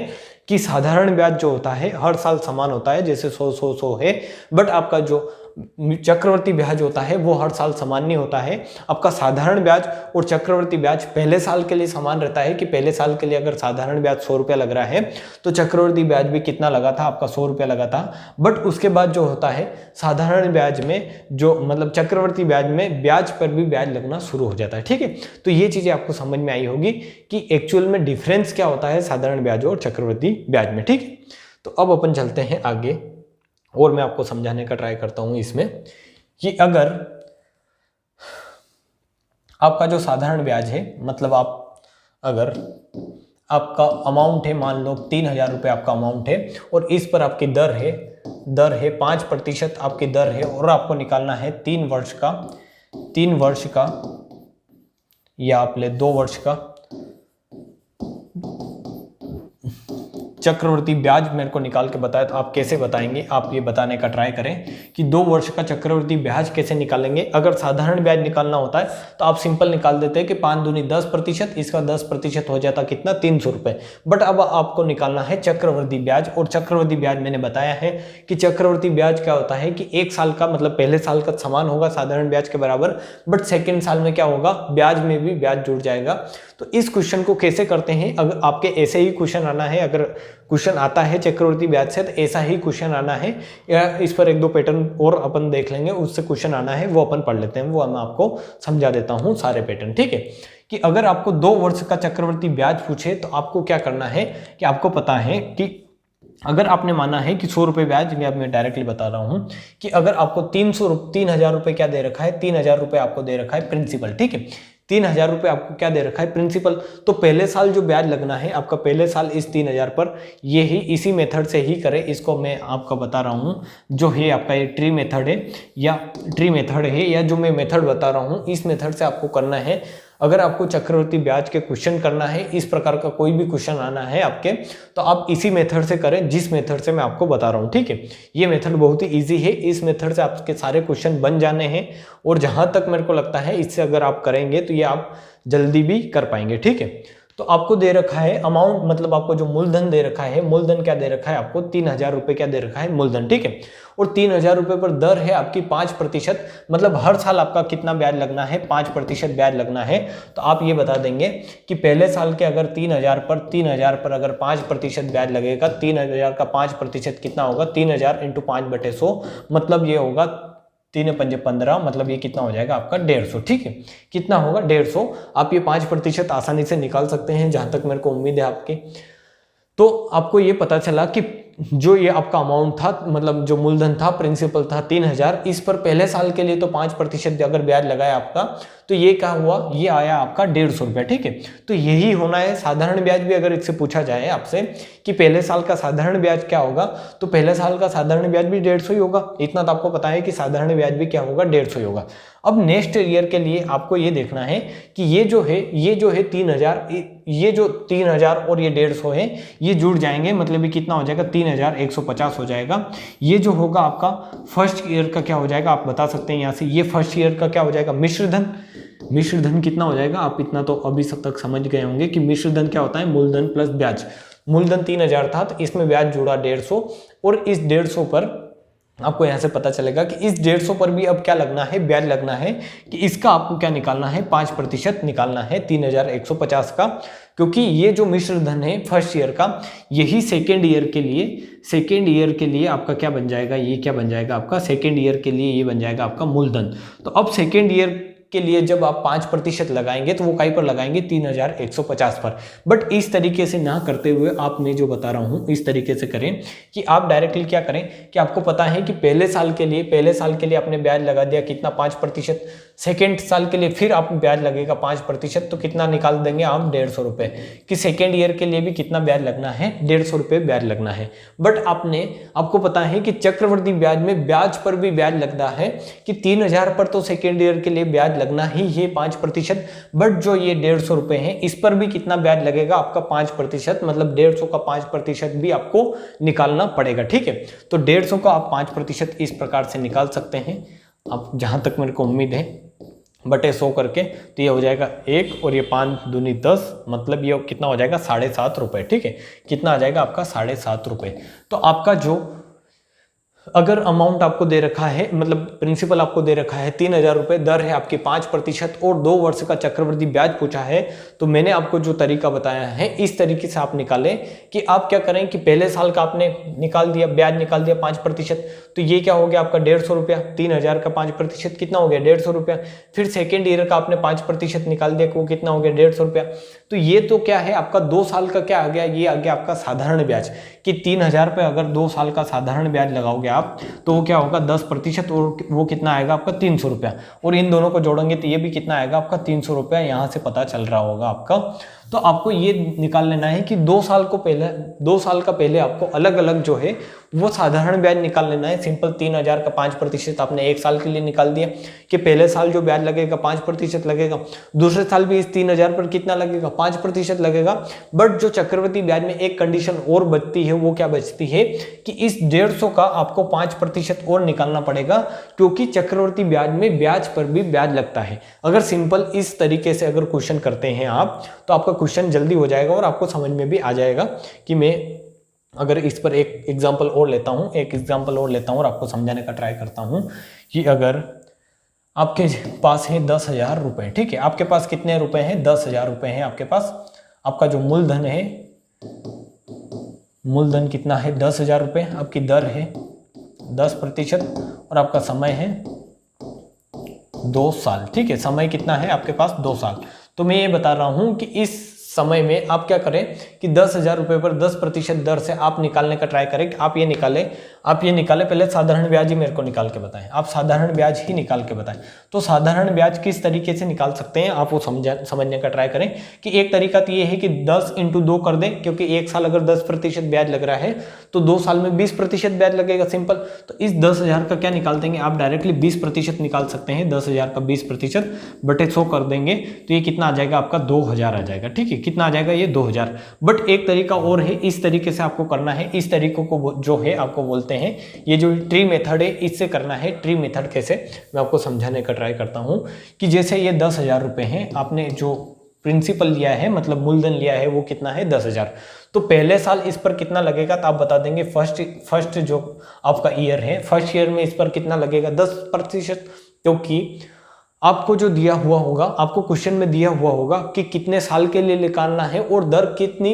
कि साधारण ब्याज जो होता है हर साल समान होता है, जैसे 100 है, बट आपका जो चक्रवर्ती ब्याज होता है वो हर साल समान नहीं होता है। आपका साधारण ब्याज और चक्रवर्ती ब्याज पहले साल के लिए समान रहता है कि पहले साल के लिए अगर साधारण ब्याज 100 रुपया लग रहा है तो चक्रवर्ती ब्याज भी कितना लगा था, आपका 100 रुपया लगा था। बट उसके बाद जो होता है साधारण ब्याज में जो मतलब चक्रवर्ती ब्याज में ब्याज पर भी ब्याज लगना शुरू हो जाता है। ठीक है, तो ये चीजें आपको समझ में आई होगी कि एक्चुअल में डिफरेंस क्या होता है साधारण ब्याज और चक्रवर्ती ब्याज में। ठीक है, तो अब अपन चलते हैं आगे और मैं आपको समझाने का ट्राई करता हूं इसमें कि अगर आपका जो साधारण ब्याज है, मतलब आप अगर आपका अमाउंट है, मान लो 3000 रुपये आपका अमाउंट है और इस पर आपकी दर है 5% आपकी दर है और आपको निकालना है 3 वर्ष का या आप ले 2 वर्ष का चक्रवर्ती ब्याज मेरे को निकाल के बताया। तो आप कैसे बताएंगे, आप ये बताने का ट्राई करें कि 2 वर्ष का चक्रवर्ती ब्याज कैसे निकालेंगे। अगर साधारण ब्याज निकालना होता है तो आप सिंपल निकाल देते हैं कि 5 दूनी 10%, इसका 10% हो जाता कितना, 300 रुपये। बट अब आपको निकालना है चक्रवर्ती ब्याज, और चक्रवर्ती ब्याज मैंने बताया है कि चक्रवर्ती ब्याज क्या होता है कि 1 साल का मतलब पहले साल का समान होगा साधारण ब्याज के बराबर, बट सेकेंड साल में क्या होगा, ब्याज में भी ब्याज जुड़ जाएगा। तो इस क्वेश्चन को कैसे करते हैं, अगर आपके ऐसे ही क्वेश्चन आना है, अगर क्वेश्चन आता है चक्रवर्ती ब्याज से तो ऐसा ही क्वेश्चन आना है, या इस पर 1-2 पैटर्न और अपन देख लेंगे, उससे क्वेश्चन आना है वो अपन पढ़ लेते हैं, वो मैं आपको समझा देता हूं सारे पैटर्न। ठीक है, कि अगर आपको 2 वर्ष का चक्रवर्ती ब्याज पूछे तो आपको क्या करना है कि आपको पता है कि अगर आपने माना है कि 100 रुपये ब्याज, मैं डायरेक्टली बता रहा हूं कि अगर आपको 3000 रुपये क्या दे रखा है, 3000 रुपये आपको दे रखा है प्रिंसिपल। ठीक है, 3000 रुपये आपको क्या दे रखा है, प्रिंसिपल। तो पहले साल जो ब्याज लगना है आपका, पहले साल इस 3000 पर, ये ही इसी मेथड से ही करें। इसको मैं आपको बता रहा हूँ जो है आपका ये ट्री मेथड है या जो मैं मेथड बता रहा हूँ इस मेथड से आपको करना है। अगर आपको चक्रवर्ती ब्याज के क्वेश्चन करना है, इस प्रकार का कोई भी क्वेश्चन आना है आपके, तो आप इसी मेथड से करें जिस मेथड से मैं आपको बता रहा हूँ। ठीक है, ये मेथड बहुत ही इजी है, इस मेथड से आपके सारे क्वेश्चन बन जाने हैं और जहां तक मेरे को लगता है इससे अगर आप करेंगे तो ये आप जल्दी भी कर पाएंगे। ठीक है, तो आपको दे रखा है अमाउंट, मतलब आपको जो मूलधन दे रखा है, मूलधन क्या दे रखा है आपको, 3000 रुपये क्या दे रखा है, मूलधन। ठीक है, और 3000 रुपये पर दर है आपकी 5%, मतलब हर साल आपका कितना ब्याज लगना है, 5% ब्याज लगना है। तो आप ये बता देंगे कि पहले साल के अगर 3000 पर अगर 5% ब्याज लगेगा, 3000 का 5% कितना होगा, 3000 × 5/100, मतलब ये होगा 3×5 = 15, मतलब ये कितना हो जाएगा आपका 150। ठीक है, कितना होगा 150। आप ये 5% आसानी से निकाल सकते हैं जहां तक मेरे को उम्मीद है आपके। तो आपको ये पता चला कि जो ये आपका अमाउंट था, मतलब जो मूलधन था, प्रिंसिपल था 3000, इस पर पहले साल के लिए तो 5% अगर ब्याज लगाया आपका तो ये क्या हुआ, ये आया आपका 150 रुपया। ठीक है, तो यही होना है साधारण ब्याज भी। अगर इससे पूछा जाए आपसे कि पहले साल का साधारण ब्याज क्या होगा, तो पहले साल का साधारण ब्याज भी 150 ही होगा। इतना तो आपको पता है कि साधारण ब्याज भी क्या होगा, 150 ही होगा। अब नेक्स्ट ईयर के लिए आपको ये देखना है कि ये जो है 3000, ये जो 3000 और ये 150 है ये जुड़ जाएंगे, मतलब ये कितना हो जाएगा, 3150 हो जाएगा। ये जो होगा आपका फर्स्ट ईयर का क्या हो जाएगा, आप बता सकते हैं यहाँ से, ये फर्स्ट ईयर का क्या हो जाएगा, मिश्र धन कितना हो जाएगा। आप इतना तो अभी सब तक समझ गए होंगे कि मिश्र धन क्या होता है, मूलधन प्लस ब्याज। मूलधन 3000 था तो इसमें ब्याज जुड़ा 150, और इस 150 पर आपको यहाँ से पता चलेगा कि इस 150 पर भी अब क्या लगना है, ब्याज लगना है, कि इसका आपको क्या निकालना है, 5% निकालना है 3150 का, क्योंकि ये जो मिश्र धन है फर्स्ट ईयर का, यही सेकेंड ईयर के लिए आपका क्या बन जाएगा, ये क्या बन जाएगा आपका सेकेंड ईयर के लिए, ये बन जाएगा आपका मूलधन। तो अब सेकेंड ईयर के लिए जब आप 5% लगाएंगे तो वो कहीं पर लगाएंगे, 3150 पर। बट इस तरीके से ना करते हुए आप, मैं जो बता रहा हूं इस तरीके से करें कि आप डायरेक्टली क्या करें कि आपको पता है कि पहले साल के लिए आपने ब्याज लगा दिया कितना, 5%। सेकेंड साल के लिए फिर आप ब्याज लगेगा 5%, तो कितना निकाल देंगे आप, 150 रुपये, कि सेकेंड ईयर के लिए भी कितना ब्याज लगना है, 150 रुपये ब्याज लगना है। बट आपको पता है कि चक्रवर्ती ब्याज में ब्याज पर भी ब्याज लगता है कि 3000 पर तो सेकेंड ईयर के लिए ब्याज लगना ही है 5%, बट जो ये 150 रुपये है इस पर भी कितना ब्याज लगेगा आपका, 5%, मतलब 150 का 5% भी आपको निकालना पड़ेगा। ठीक है, तो 150 का आप 5% इस प्रकार से निकाल सकते हैं, अब जहां तक मेरे को उम्मीद है, बटे 100 करके, तो ये हो जाएगा 1 और ये 5 दूनी 10, मतलब ये कितना हो जाएगा, 7.5 रुपये। ठीक है, कितना आ जाएगा आपका 7.5 रुपये। तो आपका जो अगर अमाउंट आपको दे रखा है, मतलब प्रिंसिपल आपको दे रखा है 3,000 रुपये, दर है आपकी 5% और 2 वर्ष का चक्रवृद्धि ब्याज पूछा है, तो मैंने आपको जो तरीका बताया है इस तरीके से आप निकालें कि आप क्या करें कि पहले साल का आपने निकाल दिया, ब्याज निकाल दिया 5%, तो ये क्या हो गया आपका 150 रुपया। 3,000 का 5% कितना हो गया 150 रुपया। फिर सेकेंड ईयर का आपने 5% निकाल दिया, वो कितना हो गया 150 रुपया। तो ये तो क्या है आपका 2 साल का क्या आ गया, ये आ गया आपका साधारण ब्याज कि 3,000 पे अगर 2 साल का साधारण ब्याज लगाओगे आप तो वो क्या होगा 10% और वो कितना आएगा आपका 300 रुपया। और इन दोनों को जोड़ेंगे तो ये भी कितना आएगा आपका 300 रुपया, यहाँ से पता चल रहा होगा आपका। तो आपको ये निकाल लेना है कि 2 साल का पहले आपको अलग अलग जो है वो साधारण ब्याज निकाल लेना है। सिंपल 3,000 का 5% आपने 1 साल के लिए निकाल दिया कि पहले साल जो ब्याज लगेगा 5% लगेगा, दूसरे साल भी इस 3,000 पर कितना लगेगा 5% लगेगा। बट जो चक्रवृद्धि ब्याज में एक कंडीशन और बचती है, वो क्या बचती है कि इस 150 का आपको 5% और निकालना पड़ेगा, क्योंकि चक्रवृद्धि ब्याज में ब्याज पर भी ब्याज लगता है। अगर सिंपल इस तरीके से अगर क्वेश्चन करते हैं आप तो आपका क्वेश्चन जल्दी हो जाएगा और आपको समझ में भी आ जाएगा। कि मैं अगर इस पर एक एग्जांपल और लेता हूं और आपको समझाने का ट्राई करता हूं कि अगर आपके पास है 10,000 रुपए, ठीक है, आपके पास कितने रुपए हैं 10,000 रुपए हैं आपके पास। आपका जो मूलधन है, मूलधन कितना है 10,000 रुपए, आपकी दर है 10% और आपका समय है 2 साल, ठीक है, समय कितना है आपके पास 2 साल। तो मैं ये बता रहा हूं कि इस समय में आप क्या करें कि 10,000 रुपए पर 10% दर से आप निकालने का ट्राई करें। आप ये निकालें पहले साधारण ब्याज ही मेरे को निकाल के बताएं, आप साधारण ब्याज ही निकाल के बताएं। तो साधारण ब्याज किस तरीके से निकाल सकते हैं आप वो समझने का ट्राई करें। कि एक तरीका तो ये है कि 10 × 2 कर दें, क्योंकि 1 साल अगर 10% ब्याज लग रहा है तो 2 साल में 20% ब्याज लगेगा सिंपल। तो इस 10,000 का क्या निकाल देंगे आप, डायरेक्टली 20% निकाल सकते हैं। 10,000 का 20% बटे 100 कर देंगे तो ये कितना आ जाएगा आपका 2,000 आ जाएगा, ठीक है, कितना आ जाएगा ये 2,000। बट एक तरीका और है, इस तरीके से आपको करना है। इस तरीकों को जो है आपको बोलते हैं, ये जो ट्री मेथड है इससे करना है। ट्री मेथड कैसे, मैं आपको समझाने का ट्राई करता हूं। कि जैसे ये 10,000 रुपए हैं, आपने जो प्रिंसिपल लिया है मतलब मूलधन लिया है वो कितना है 10,000। तो पहले साल इस पर कितना लगेगा तो आप बता देंगे फर्स्ट जो आपका ईयर है, फर्स्ट ईयर में इस पर कितना लगेगा 10%, क्योंकि आपको जो दिया हुआ होगा, आपको क्वेश्चन में दिया हुआ होगा कि कितने साल के लिए निकालना है और दर कितनी,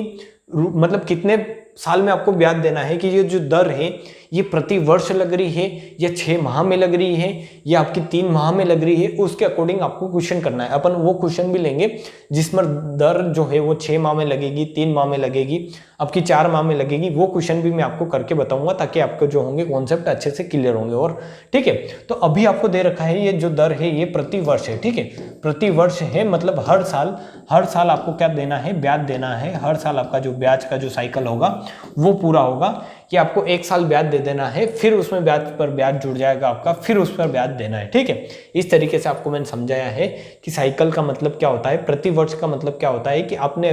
मतलब कितने साल में आपको ब्याज देना है। कि ये जो दर है ये प्रति वर्ष लग रही है या 6 माह में लग रही है या आपकी 3 माह में लग रही है, उसके अकॉर्डिंग आपको क्वेश्चन करना है। अपन वो क्वेश्चन भी लेंगे जिसमें दर जो है वो 6 माह में लगेगी, 3 माह में लगेगी, आपकी 4 माह में लगेगी। वो क्वेश्चन भी मैं आपको करके बताऊंगा ताकि आपको जो होंगे कॉन्सेप्ट अच्छे से क्लियर होंगे। और ठीक है, तो अभी आपको दे रखा है ये जो दर है ये प्रति वर्ष है, ठीक है, प्रति वर्ष है, मतलब हर साल आपको क्या देना है, ब्याज देना है। हर साल आपका जो ब्याज का जो साइकिल होगा वो पूरा होगा कि आपको 1 साल ब्याज दे देना है, फिर उसमें ब्याज पर ब्याज जुड़ जाएगा आपका, फिर उस पर ब्याज देना है, ठीक है। इस तरीके से आपको मैंने समझाया है कि साइकिल का मतलब क्या होता है, प्रति वर्ष का मतलब क्या होता है कि आपने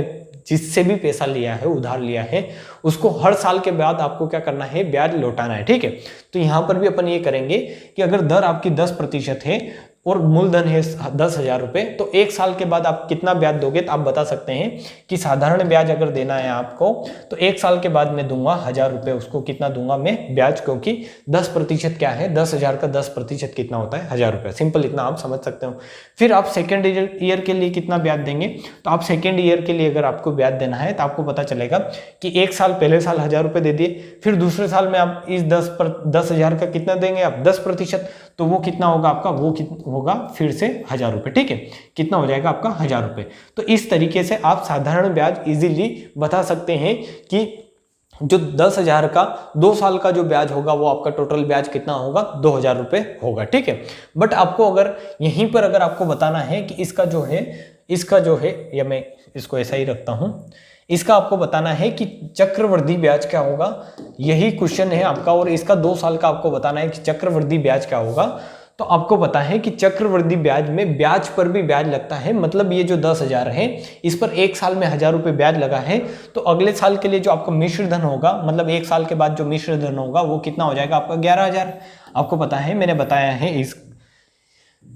जिससे भी पैसा लिया है, उधार लिया है, उसको हर साल के बाद आपको क्या करना है, ब्याज लौटाना है, ठीक है। तो यहाँ पर भी अपन ये करेंगे कि अगर दर आपकी 10% है और मूलधन है 10,000 रुपए, तो 1 साल के बाद आप कितना ब्याज दोगे तो आप बता सकते हैं कि साधारण ब्याज अगर देना है आपको तो 1 साल के बाद मैं दूंगा 1,000 रुपए, उसको कितना दूंगा मैं ब्याज, क्योंकि 10% क्या है, 10,000 का 10% कितना होता है 1,000 रुपए। सिंपल इतना आप समझ सकते हो। फिर आप सेकेंड ईयर के लिए कितना ब्याज देंगे, तो आप सेकेंड ईयर के लिए अगर आपको ब्याज देना है तो आपको पता चलेगा कि 1 साल पहले साल 1,000 रुपए दे दिए, फिर दूसरे साल में आप इस 10,000 का कितना देंगे आप 10%, तो वो कितना होगा आपका, वो होगा फिर से 1,000 रुपए, ठीक है, कितना हो जाएगा आपका 1,000 रुपए। तो इस तरीके से आप साधारण ब्याज इजीली बता सकते हैं कि जो 10,000 का 2 साल का जो ब्याज होगा वो आपका टोटल ब्याज कितना होगा 2,000 रुपए होगा, ठीक है। बट आपको अगर यहीं पर अगर आपको बताना है कि इसका जो है या मैं इसको ऐसा ही रखता हूं, इसका आपको बताना है कि चक्रवृद्धि ब्याज क्या होगा, यही क्वेश्चन है आपका, और इसका 2 साल का आपको बताना है कि चक्रवृद्धि ब्याज क्या होगा। तो आपको पता है कि चक्रवृद्धि ब्याज में ब्याज पर भी ब्याज लगता है, मतलब ये जो 10,000 है इस पर 1 साल में 1,000 रुपए ब्याज लगा है, तो अगले साल के लिए जो आपका मिश्र धन होगा, मतलब 1 साल के बाद जो मिश्र धन होगा वो कितना हो जाएगा आपका 11,000। आपको पता है मैंने बताया है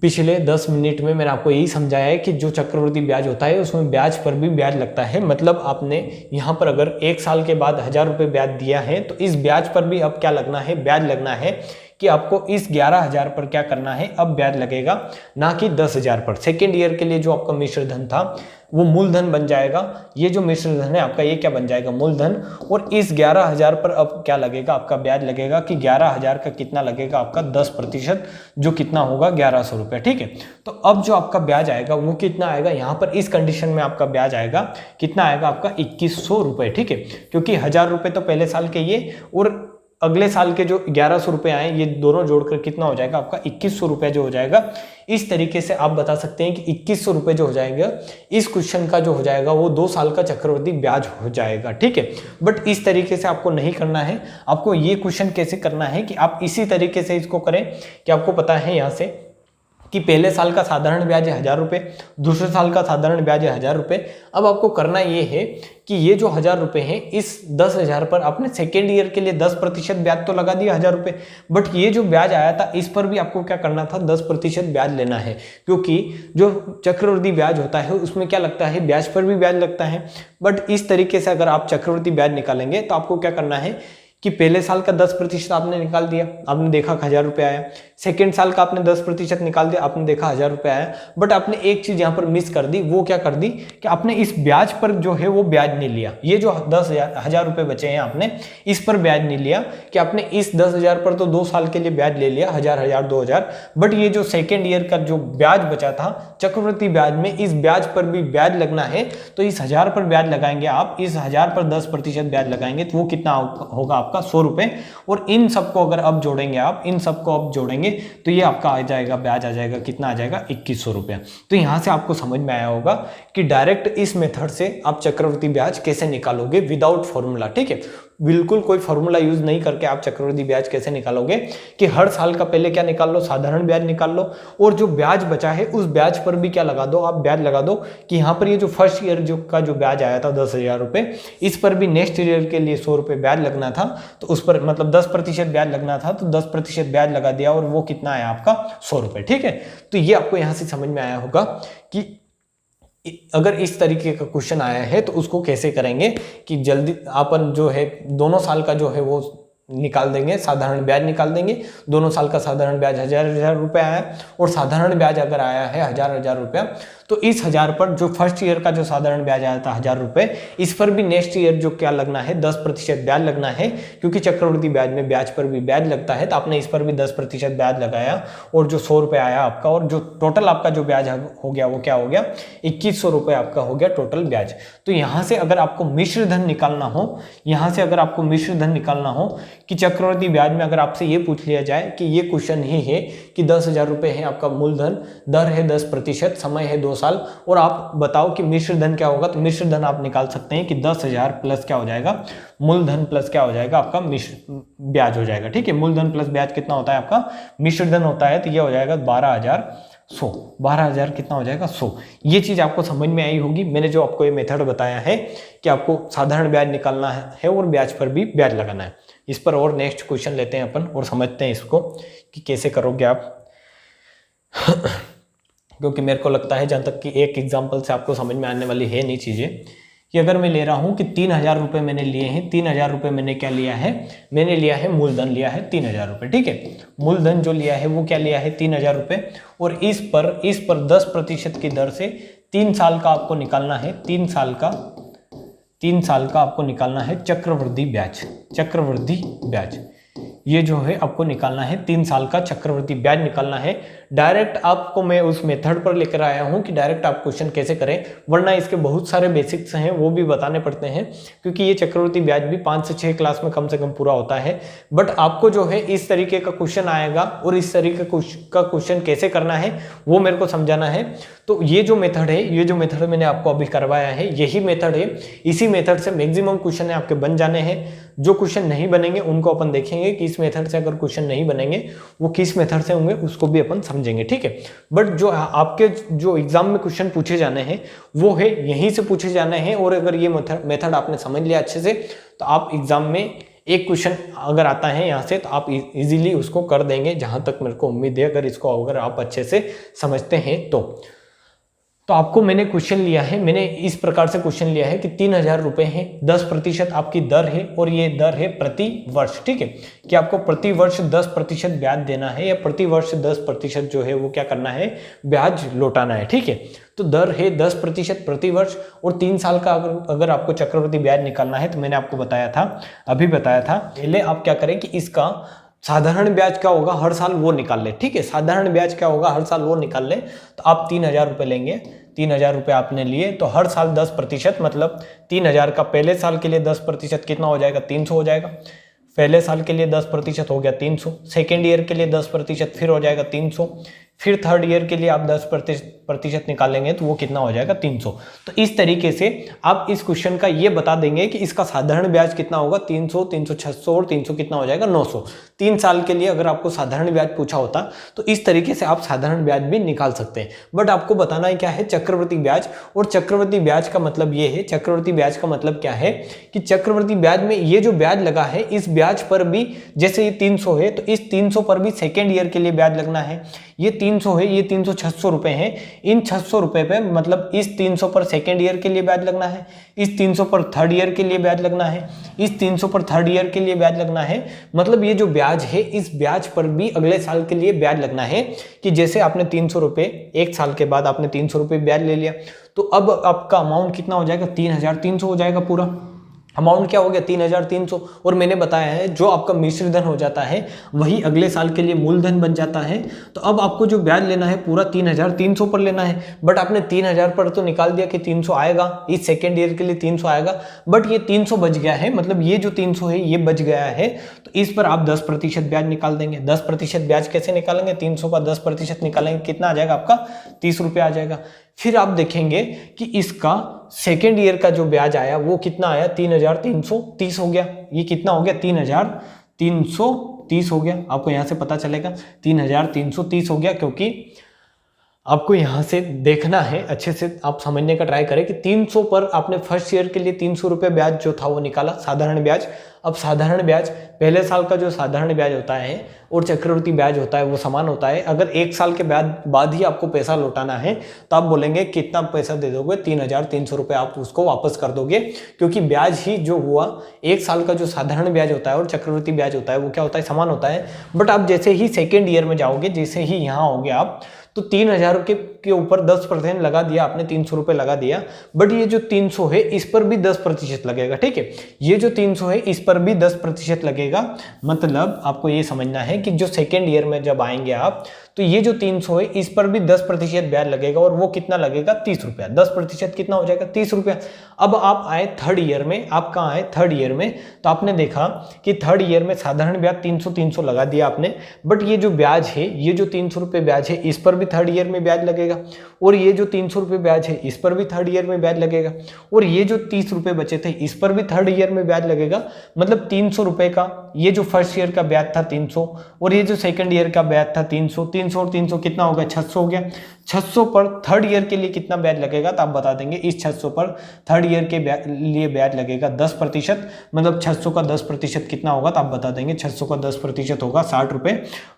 पिछले 10 मिनट में मैंने आपको यही समझाया है कि जो चक्रवृद्धि ब्याज होता है उसमें ब्याज पर भी ब्याज लगता है। मतलब आपने यहाँ पर अगर 1 साल के बाद 1000 रुपये ब्याज दिया है तो इस ब्याज पर भी अब क्या लगना है, ब्याज लगना है कि आपको इस 11,000 पर क्या करना है, अब ब्याज लगेगा, ना कि 10,000 पर। सेकेंड ईयर के लिए जो आपका मिश्र धन था वो मूलधन बन जाएगा। ये जो मिश्र धन है आपका ये क्या बन जाएगा, मूलधन। और इस 11,000 पर अब क्या लगेगा, आपका ब्याज लगेगा कि 11,000 का कितना लगेगा, आपका 10%, जो कितना होगा 1100 रुपये। ठीक है, तो अब जो आपका ब्याज आएगा वो कितना आएगा, यहाँ पर इस कंडीशन में आपका ब्याज आएगा कितना आएगा, आपका 2100 रुपये। ठीक है, क्योंकि 1000 रुपये तो पहले साल के ये और अगले साल के जो 1100 रुपये आए ये दोनों जोड़कर कितना हो जाएगा, आपका 2100 रुपये जो हो जाएगा। इस तरीके से आप बता सकते हैं कि 2100 रुपये जो हो जाएगा इस क्वेश्चन का जो हो जाएगा वो 2 साल का चक्रवृद्धि ब्याज हो जाएगा। ठीक है, बट इस तरीके से आपको नहीं करना है। आपको ये क्वेश्चन कैसे करना है कि आप इसी तरीके से इसको करें कि आपको पता है यहाँ से कि पहले साल का साधारण ब्याज है 1000 रुपये, दूसरे साल का साधारण ब्याज है 1000 रुपये। अब आपको करना ये है कि ये जो 1000 रुपये हैं इस 10,000 पर आपने सेकेंड ईयर के लिए 10% ब्याज तो लगा दिया 1000 रुपये, बट ये जो ब्याज आया था इस पर भी आपको क्या करना था, 10% ब्याज लेना है। क्योंकि जो चक्रवृद्धि ब्याज होता है उसमें क्या लगता है, ब्याज पर भी ब्याज लगता है। बट इस तरीके से अगर आप चक्रवृद्धि ब्याज निकालेंगे तो आपको क्या करना है कि पहले साल का 10% आपने निकाल दिया, आपने देखा 1000 रुपये आया। सेकेंड साल का आपने 10% निकाल दिया, आपने देखा 1000 रुपये आया। बट आपने एक चीज यहाँ पर मिस कर दी, वो क्या कर दी कि आपने इस ब्याज पर जो है वो ब्याज नहीं लिया। ये जो 10,000 रुपये बचे हैं आपने इस पर ब्याज नहीं लिया कि आपने इस 10,000 पर तो 2 साल के लिए ब्याज ले लिया, 1000 2000। बट ये जो सेकेंड ईयर का जो ब्याज बचा था चक्रवृद्धि ब्याज में, इस ब्याज पर भी ब्याज लगना है। तो इस 1000 पर ब्याज लगाएंगे आप, इस 1000 पर 10% ब्याज लगाएंगे तो वो कितना होगा, आपका 100 रुपये। और इन सबको अगर अब जोड़ेंगे आप, इन सबको अब जोड़ेंगे तो ये आपका आ जाएगा, ब्याज आ जाएगा कितना आ जाएगा, 2100 रुपये। तो यहां से आपको समझ में आया होगा कि डायरेक्ट इस मेथड से आप चक्रवृद्धि ब्याज कैसे निकालोगे विदाउट फॉर्मूला। ठीक है, बिल्कुल कोई फॉर्मूला यूज नहीं करके आप चक्रवृद्धि ब्याज कैसे निकालोगे कि हर साल का पहले क्या निकाल लो, साधारण ब्याज निकाल लो, और जो ब्याज बचा है उस ब्याज पर भी क्या लगा दो, आप ब्याज लगा दो कि यहाँ पर ये जो फर्स्ट ईयर जो ब्याज आया था 10,000 रुपये, इस पर भी नेक्स्ट ईयर के लिए 100 रुपये ब्याज लगना था। तो उस पर मतलब 10% ब्याज लगना था, तो 10% ब्याज लगा दिया और वो कितना आया आपका 100 रुपये। ठीक है, तो ये आपको यहाँ से समझ में आया होगा कि अगर इस तरीके का क्वेश्चन आया है तो उसको कैसे करेंगे कि जल्दी अपन जो है दोनों साल का जो है वो निकाल देंगे, साधारण ब्याज निकाल देंगे। दोनों साल का साधारण ब्याज 1000 रुपये आया और साधारण ब्याज अगर आया है 1000 रुपया, तो इस 1000 पर जो फर्स्ट ईयर का जो साधारण ब्याज आया था 1000 रुपये, इस पर भी नेक्स्ट ईयर जो क्या लगना है, 10% ब्याज लगना है। क्योंकि चक्रवृद्धि ब्याज में ब्याज पर भी ब्याज लगता है, तो आपने इस पर भी 10% ब्याज लगाया और जो 100 रुपये आया आपका, और जो टोटल आपका जो ब्याज हो गया वो क्या हो गया, 2100 रुपये आपका हो गया टोटल ब्याज। तो यहाँ से अगर आपको मिश्र धन निकालना हो, यहाँ से अगर आपको मिश्र धन निकालना हो कि चक्रवृद्धि ब्याज में अगर आपसे ये पूछ लिया जाए कि ये क्वेश्चन ही है कि 10,000 रुपये है आपका मूलधन, दर है 10%, समय है 2 साल, और आप बताओ कि मिश्र धन क्या होगा, तो मिश्र धन आप निकाल सकते हैं कि 10,000 प्लस क्या हो जाएगा, मूलधन प्लस क्या हो जाएगा, आपका मिश्र ब्याज हो जाएगा। ठीक है, मूलधन प्लस ब्याज कितना होता है आपका, मिश्र धन होता है, तो ये हो जाएगा 12,000 कितना हो जाएगा 100। ये चीज आपको समझ में आई होगी। मैंने जो आपको ये मेथड बताया है कि आपको साधारण ब्याज निकालना है और ब्याज पर भी ब्याज लगाना है। इस पर और नेक्स्ट क्वेश्चन लेते हैं अपन और समझते हैं इसको कि कैसे करोगे आप क्योंकि मेरे को लगता है जहाँ तक कि एक एग्जाम्पल से आपको समझ में आने वाली है नहीं चीज़ें, कि अगर मैं ले रहा हूँ कि 3,000 रुपये मैंने लिए हैं, 3,000 रुपये मैंने क्या लिया है, मैंने लिया है मूलधन लिया है 3,000 रुपये। ठीक है, मूलधन जो लिया है वो क्या लिया है 3,000 रुपये, और इस पर 10% की दर से 3 साल का आपको निकालना है, 3 साल का आपको निकालना है चक्रवृद्धि ब्याज। ये जो है आपको निकालना है 3 साल का चक्रवृद्धि ब्याज निकालना है। डायरेक्ट आपको मैं उस मेथड पर लेकर आया हूं कि डायरेक्ट आप क्वेश्चन कैसे करें, वरना इसके बहुत सारे बेसिक्स हैं वो भी बताने पड़ते हैं, क्योंकि ये चक्रवृद्धि ब्याज भी 5 से 6 क्लास में कम से कम पूरा होता है। बट आपको जो है इस तरीके का क्वेश्चन आएगा और इस तरीके का क्वेश्चन कैसे करना है वो मेरे को समझाना है। तो ये जो मेथड है, ये जो मेथड मैंने आपको अभी करवाया है, यही मेथड है। इसी मेथड से मैक्सिमम क्वेश्चन आपके बन जाने हैं। जो क्वेश्चन नहीं बनेंगे उनको अपन देखेंगे कि इस मेथड से अगर क्वेश्चन नहीं बनेंगे वो किस मेथड से होंगे, उसको भी अपन समझेंगे। ठीक है, बट जो आपके जो एग्जाम में क्वेश्चन पूछे जाने हैं वो है यहीं से पूछे जाने हैं, और अगर ये मेथड आपने समझ लिया अच्छे से तो आप एग्जाम में एक क्वेश्चन अगर आता है यहाँ से तो आप इजीली उसको कर देंगे, जहाँ तक मेरे को उम्मीद है, अगर आप अच्छे से समझते हैं तो आपको मैंने क्वेश्चन लिया है, मैंने इस प्रकार से क्वेश्चन लिया है कि 3,000 रुपए है, 10% आपकी दर है और ये दर है प्रति वर्ष। ठीक है, कि आपको प्रति वर्ष 10% ब्याज देना है या प्रति वर्ष 10% जो है वो क्या करना है, ब्याज लौटाना है। ठीक है, तो दर है 10% प्रति वर्ष और 3 साल का अगर आपको चक्रवृद्धि ब्याज निकालना है तो मैंने आपको बताया था, अभी बताया था। पहले आप क्या करें कि इसका साधारण ब्याज क्या होगा हर साल वो निकाल ले। ठीक है, साधारण ब्याज क्या होगा हर साल वो निकाल ले। तो आप 3,000 रुपये लेंगे, 3,000 रुपये आपने लिए तो हर साल 10%, मतलब 3,000 का पहले साल के लिए 10% कितना हो जाएगा, 300 हो जाएगा। पहले साल के लिए 10% हो गया 300, सेकेंड ईयर के लिए 10% फिर हो जाएगा 300, फिर थर्ड ईयर के लिए आप 10% निकालेंगे तो वो कितना हो जाएगा, 300। तो इस तरीके से आप इस क्वेश्चन का ये बता देंगे कि इसका साधारण ब्याज कितना होगा, 300, 300, 600 और 300 कितना हो जाएगा, 900। 3 साल के लिए अगर आपको साधारण ब्याज पूछा होता तो इस तरीके से आप साधारण ब्याज भी निकाल सकते हैं। बट आपको बताना है क्या है, चक्रवृद्धि ब्याज। और चक्रवृद्धि ब्याज का मतलब ये है, चक्रवृद्धि ब्याज का मतलब क्या है कि चक्रवृद्धि ब्याज में ये जो ब्याज लगा है इस ब्याज पर भी, जैसे ये 300 है तो इस 300 पर भी सेकेंड ईयर के लिए ब्याज लगना है। ये 300 है, ये 300 600 रुपए हैं, इन 600 रुपए पे मतलब इस 300 पर सेकेंड ईयर के लिए ब्याज लगना है, इस 300 पर थर्ड ईयर के लिए ब्याज लगना है, इस 300 पर थर्ड ईयर के लिए ब्याज लगना है। मतलब ये जो ब्याज है इस ब्याज पर भी अगले साल के लिए ब्याज लगना है। कि जैसे आपने 300 रुपये, एक साल के बाद आपने 300 रुपये ब्याज ले लिया तो अब आपका अमाउंट कितना हो जाएगा, 3,300 हो जाएगा। पूरा अमाउंट क्या हो गया, 3,300। और मैंने बताया है जो आपका मिश्र धन हो जाता है वही अगले साल के लिए मूलधन बन जाता है। तो अब आपको जो ब्याज लेना है पूरा 3,300 पर लेना है। बट आपने 3,000 पर तो निकाल दिया कि 300 आएगा, इस सेकेंड ईयर के लिए 300 आएगा, बट ये 300 बच गया है, मतलब ये जो 300 है ये बच गया है। तो इस पर आप 10% ब्याज निकाल देंगे। 10% ब्याज कैसे निकालेंगे, 300 का 10% निकालेंगे, कितना आ जाएगा आपका, 30 रुपये आ जाएगा। फिर आप देखेंगे कि इसका सेकेंड ईयर का जो ब्याज आया वो कितना आया, 3,330 हो गया। ये कितना हो गया, 3,330 हो गया। आपको यहाँ से पता चलेगा 3,330 हो गया, क्योंकि आपको यहाँ से देखना है, अच्छे से आप समझने का ट्राई करें कि 300 पर आपने फर्स्ट ईयर के लिए 300 रुपये ब्याज जो था वो निकाला, साधारण ब्याज। अब साधारण ब्याज, पहले साल का जो साधारण ब्याज होता है और चक्रवृद्धि ब्याज होता है वो समान होता है। अगर एक साल के बाद ही आपको पैसा लौटाना है तो आप बोलेंगे कितना पैसा दे दोगे, 3,300 रुपये आप उसको वापस कर दोगे, क्योंकि ब्याज ही जो हुआ, एक साल का जो साधारण ब्याज होता है और चक्रवृद्धि ब्याज होता है वो क्या होता है, समान होता है। बट आप जैसे ही सेकेंड ईयर में जाओगे, जैसे ही यहाँ आओगे आप, तो 3,000 के ऊपर 10% लगा दिया आपने, 300 रुपये लगा दिया। बट ये जो 300 है इस पर भी 10% लगेगा। ठीक है, ये जो 300 है इस पर भी 10% लगेगा। मतलब आपको ये समझना है कि जो सेकेंड ईयर में जब आएंगे आप, तो ये जो 300 है इस पर भी 10% ब्याज लगेगा, और वो कितना लगेगा, 30 रुपया। 10% कितना हो जाएगा, 30 रुपया। अब आप आए थर्ड ईयर में, आप कहाँ आए, थर्ड ईयर में, तो आपने देखा कि थर्ड ईयर में साधारण ब्याज 300 लगा दिया आपने। बट ये जो ब्याज है, ये जो 300 रुपये ब्याज है इस पर भी थर्ड ईयर में ब्याज लगेगा, और ये जो 300 रुपये ब्याज है इस पर भी थर्ड ईयर में ब्याज लगेगा, और ये जो 30 रुपये बचे थे इस पर भी थर्ड ईयर में ब्याज लगेगा। मतलब 300 रुपये का ये जो फर्स्ट ईयर का ब्याज था 300, और ये जो सेकंड ईयर का ब्याज था 300, 300 और 300 कितना हो गया, 600 हो गया। 600 पर थर्ड ईयर के लिए कितना ब्याज लगेगा, तो आप बता देंगे इस 600 पर थर्ड ईयर के लिए ब्याज लगेगा 10%। मतलब 600 का 10% कितना होगा, तो आप बता देंगे 600 का 10% होगा 60 रुपये।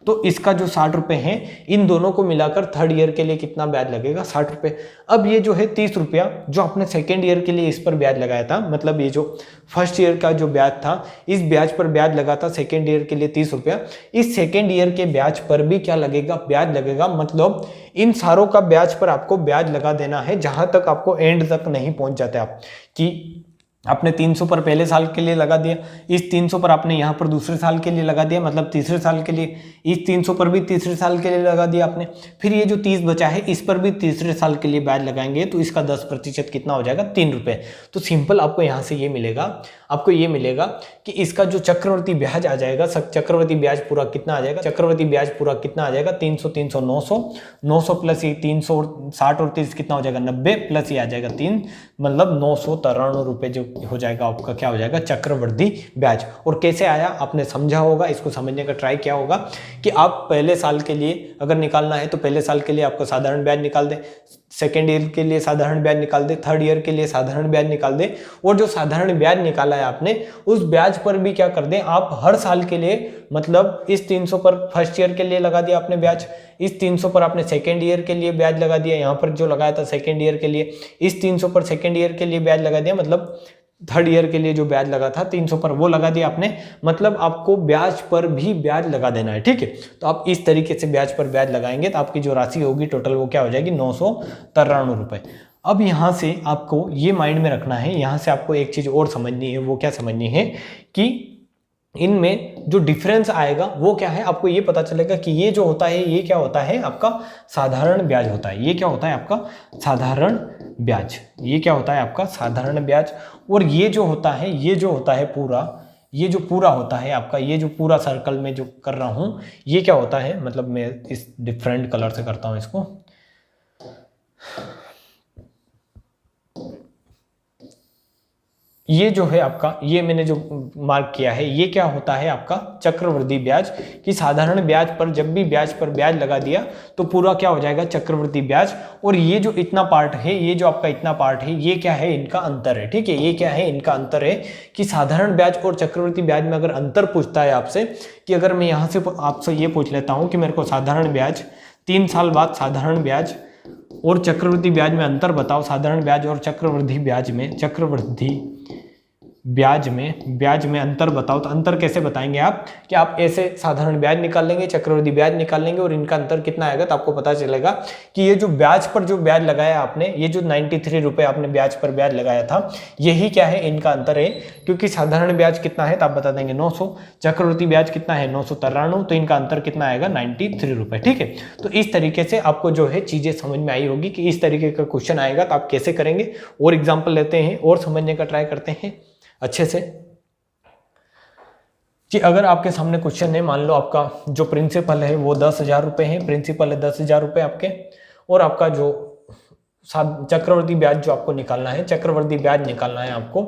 तो इसका जो 60 रुपये है, इन दोनों को मिलाकर थर्ड ईयर के लिए कितना ब्याज लगेगा, 60 रुपये। अब ये जो है 30 रुपया जो आपने सेकेंड ईयर के लिए इस पर ब्याज लगाया था, मतलब ये जो फर्स्ट ईयर का जो ब्याज था इस ब्याज पर ब्याज लगा था सेकेंड ईयर के लिए 30 रुपया, इस सेकेंड ईयर के ब्याज पर भी क्या लगेगा, ब्याज लगेगा। मतलब इन सारों का ब्याज पर आपको ब्याज लगा देना है, जहां तक आपको एंड तक नहीं पहुंच जाते आप, कि आपने 300 पर पहले साल के लिए लगा दिया, इस 300 पर आपने यहाँ पर दूसरे साल के लिए लगा दिया, मतलब तीसरे साल के लिए, इस 300 पर भी तीसरे साल के लिए लगा दिया आपने। फिर ये जो 30 बचा है इस पर भी तीसरे साल के लिए ब्याज लगाएंगे, तो इसका 10% कितना हो जाएगा, 3 रुपये। तो सिंपल आपको यहाँ से ये मिलेगा, आपको ये मिलेगा कि इसका जो चक्रवर्ती ब्याज आ जाएगा, चक्रवर्ती ब्याज पूरा कितना आ जाएगा, चक्रवर्ती ब्याज पूरा कितना आ जाएगा, 300 300 900 प्लस ये 300 और 60 और 30 कितना हो जाएगा, 90 प्लस ये आ जाएगा 3, मतलब 993 रुपये जो हो जाएगा आपका, क्या हो जाएगा, चक्रवृद्धि ब्याज। और कैसे आया आपने समझा होगा, इसको समझने का ट्राई किया होगा कि आप पहले साल के लिए अगर निकालना है तो पहले साल के लिए आपको साधारण ब्याज निकाल दें, सेकेंड ईयर के लिए साधारण ब्याज निकाल दे, थर्ड ईयर के लिए साधारण ब्याज निकाल दे, और जो साधारण ब्याज निकाला है आपने उस ब्याज पर भी क्या कर दें आप हर साल के लिए, मतलब इस 300 पर फर्स्ट ईयर के लिए लगा दिया आपने ब्याज, इस 300 पर आपने सेकेंड ईयर के लिए ब्याज लगा दिया, यहाँ पर जो लगाया था सेकेंड ईयर के लिए, इस 300 पर सेकेंड ईयर के लिए ब्याज लगा दिया, मतलब थर्ड ईयर के लिए जो ब्याज लगा था 300 पर वो लगा दिया आपने, मतलब आपको ब्याज पर भी ब्याज लगा देना है, ठीक है। तो आप इस तरीके से ब्याज पर ब्याज लगाएंगे तो आपकी जो राशि होगी टोटल वो क्या हो जाएगी 993 रुपए। अब यहाँ से आपको ये माइंड में रखना है, यहाँ से आपको एक चीज और समझनी है, वो क्या समझनी है कि इनमें जो डिफरेंस आएगा वो क्या है, आपको ये पता चलेगा कि ये जो होता है ये क्या होता है आपका साधारण ब्याज होता है, ये क्या होता है आपका साधारण ब्याज, ये क्या होता है आपका साधारण ब्याज, और ये जो होता है ये जो होता है पूरा, ये जो पूरा होता है आपका, ये जो पूरा सर्कल में जो कर रहा हूं ये क्या होता है, मतलब मैं इस डिफरेंट कलर से करता हूं इसको, ये जो है आपका, ये मैंने जो मार्क किया है ये क्या होता है आपका चक्रवृद्धि ब्याज, कि साधारण ब्याज पर जब भी ब्याज पर ब्याज लगा दिया तो पूरा क्या हो जाएगा चक्रवृद्धि ब्याज, और ये जो इतना पार्ट है, ये जो आपका इतना पार्ट है ये क्या है इनका अंतर है, ठीक है। ये क्या है इनका अंतर है कि साधारण ब्याज और चक्रवृद्धि ब्याज में अगर अंतर पूछता है आपसे, कि अगर मैं यहाँ से आपसे ये पूछ लेता हूँ कि मेरे को साधारण ब्याज 3 साल बाद साधारण ब्याज और चक्रवृद्धि ब्याज में अंतर बताओ, साधारण ब्याज और चक्रवृद्धि ब्याज में, चक्रवृद्धि ब्याज में अंतर बताओ, तो अंतर कैसे बताएंगे आप, कि आप ऐसे साधारण ब्याज निकाल लेंगे, चक्रवृद्धि ब्याज निकाल लेंगे और इनका अंतर कितना आएगा, तो आपको पता चलेगा कि ये जो ब्याज पर जो ब्याज लगाया आपने, ये जो 93 रुपए आपने ब्याज पर ब्याज लगाया था, यही क्या है इनका अंतर है, क्योंकि साधारण ब्याज कितना है तो आप बता देंगे 900, चक्रवृद्धि ब्याज कितना है 993, तो इनका अंतर कितना आएगा 93 रुपए, ठीक है। तो इस तरीके से आपको जो है चीजें समझ में आई होगी कि इस तरीके का क्वेश्चन आएगा तो आप कैसे करेंगे, और एग्जाम्पल लेते हैं और समझने का ट्राई करते हैं अच्छे से। कि अगर आपके सामने क्वेश्चन है, मान लो आपका जो प्रिंसिपल है वो 10,000 रुपये है, प्रिंसिपल है 10,000 रुपये आपके, और आपका जो चक्रवृद्धि ब्याज जो आपको निकालना है, चक्रवृद्धि ब्याज निकालना है आपको,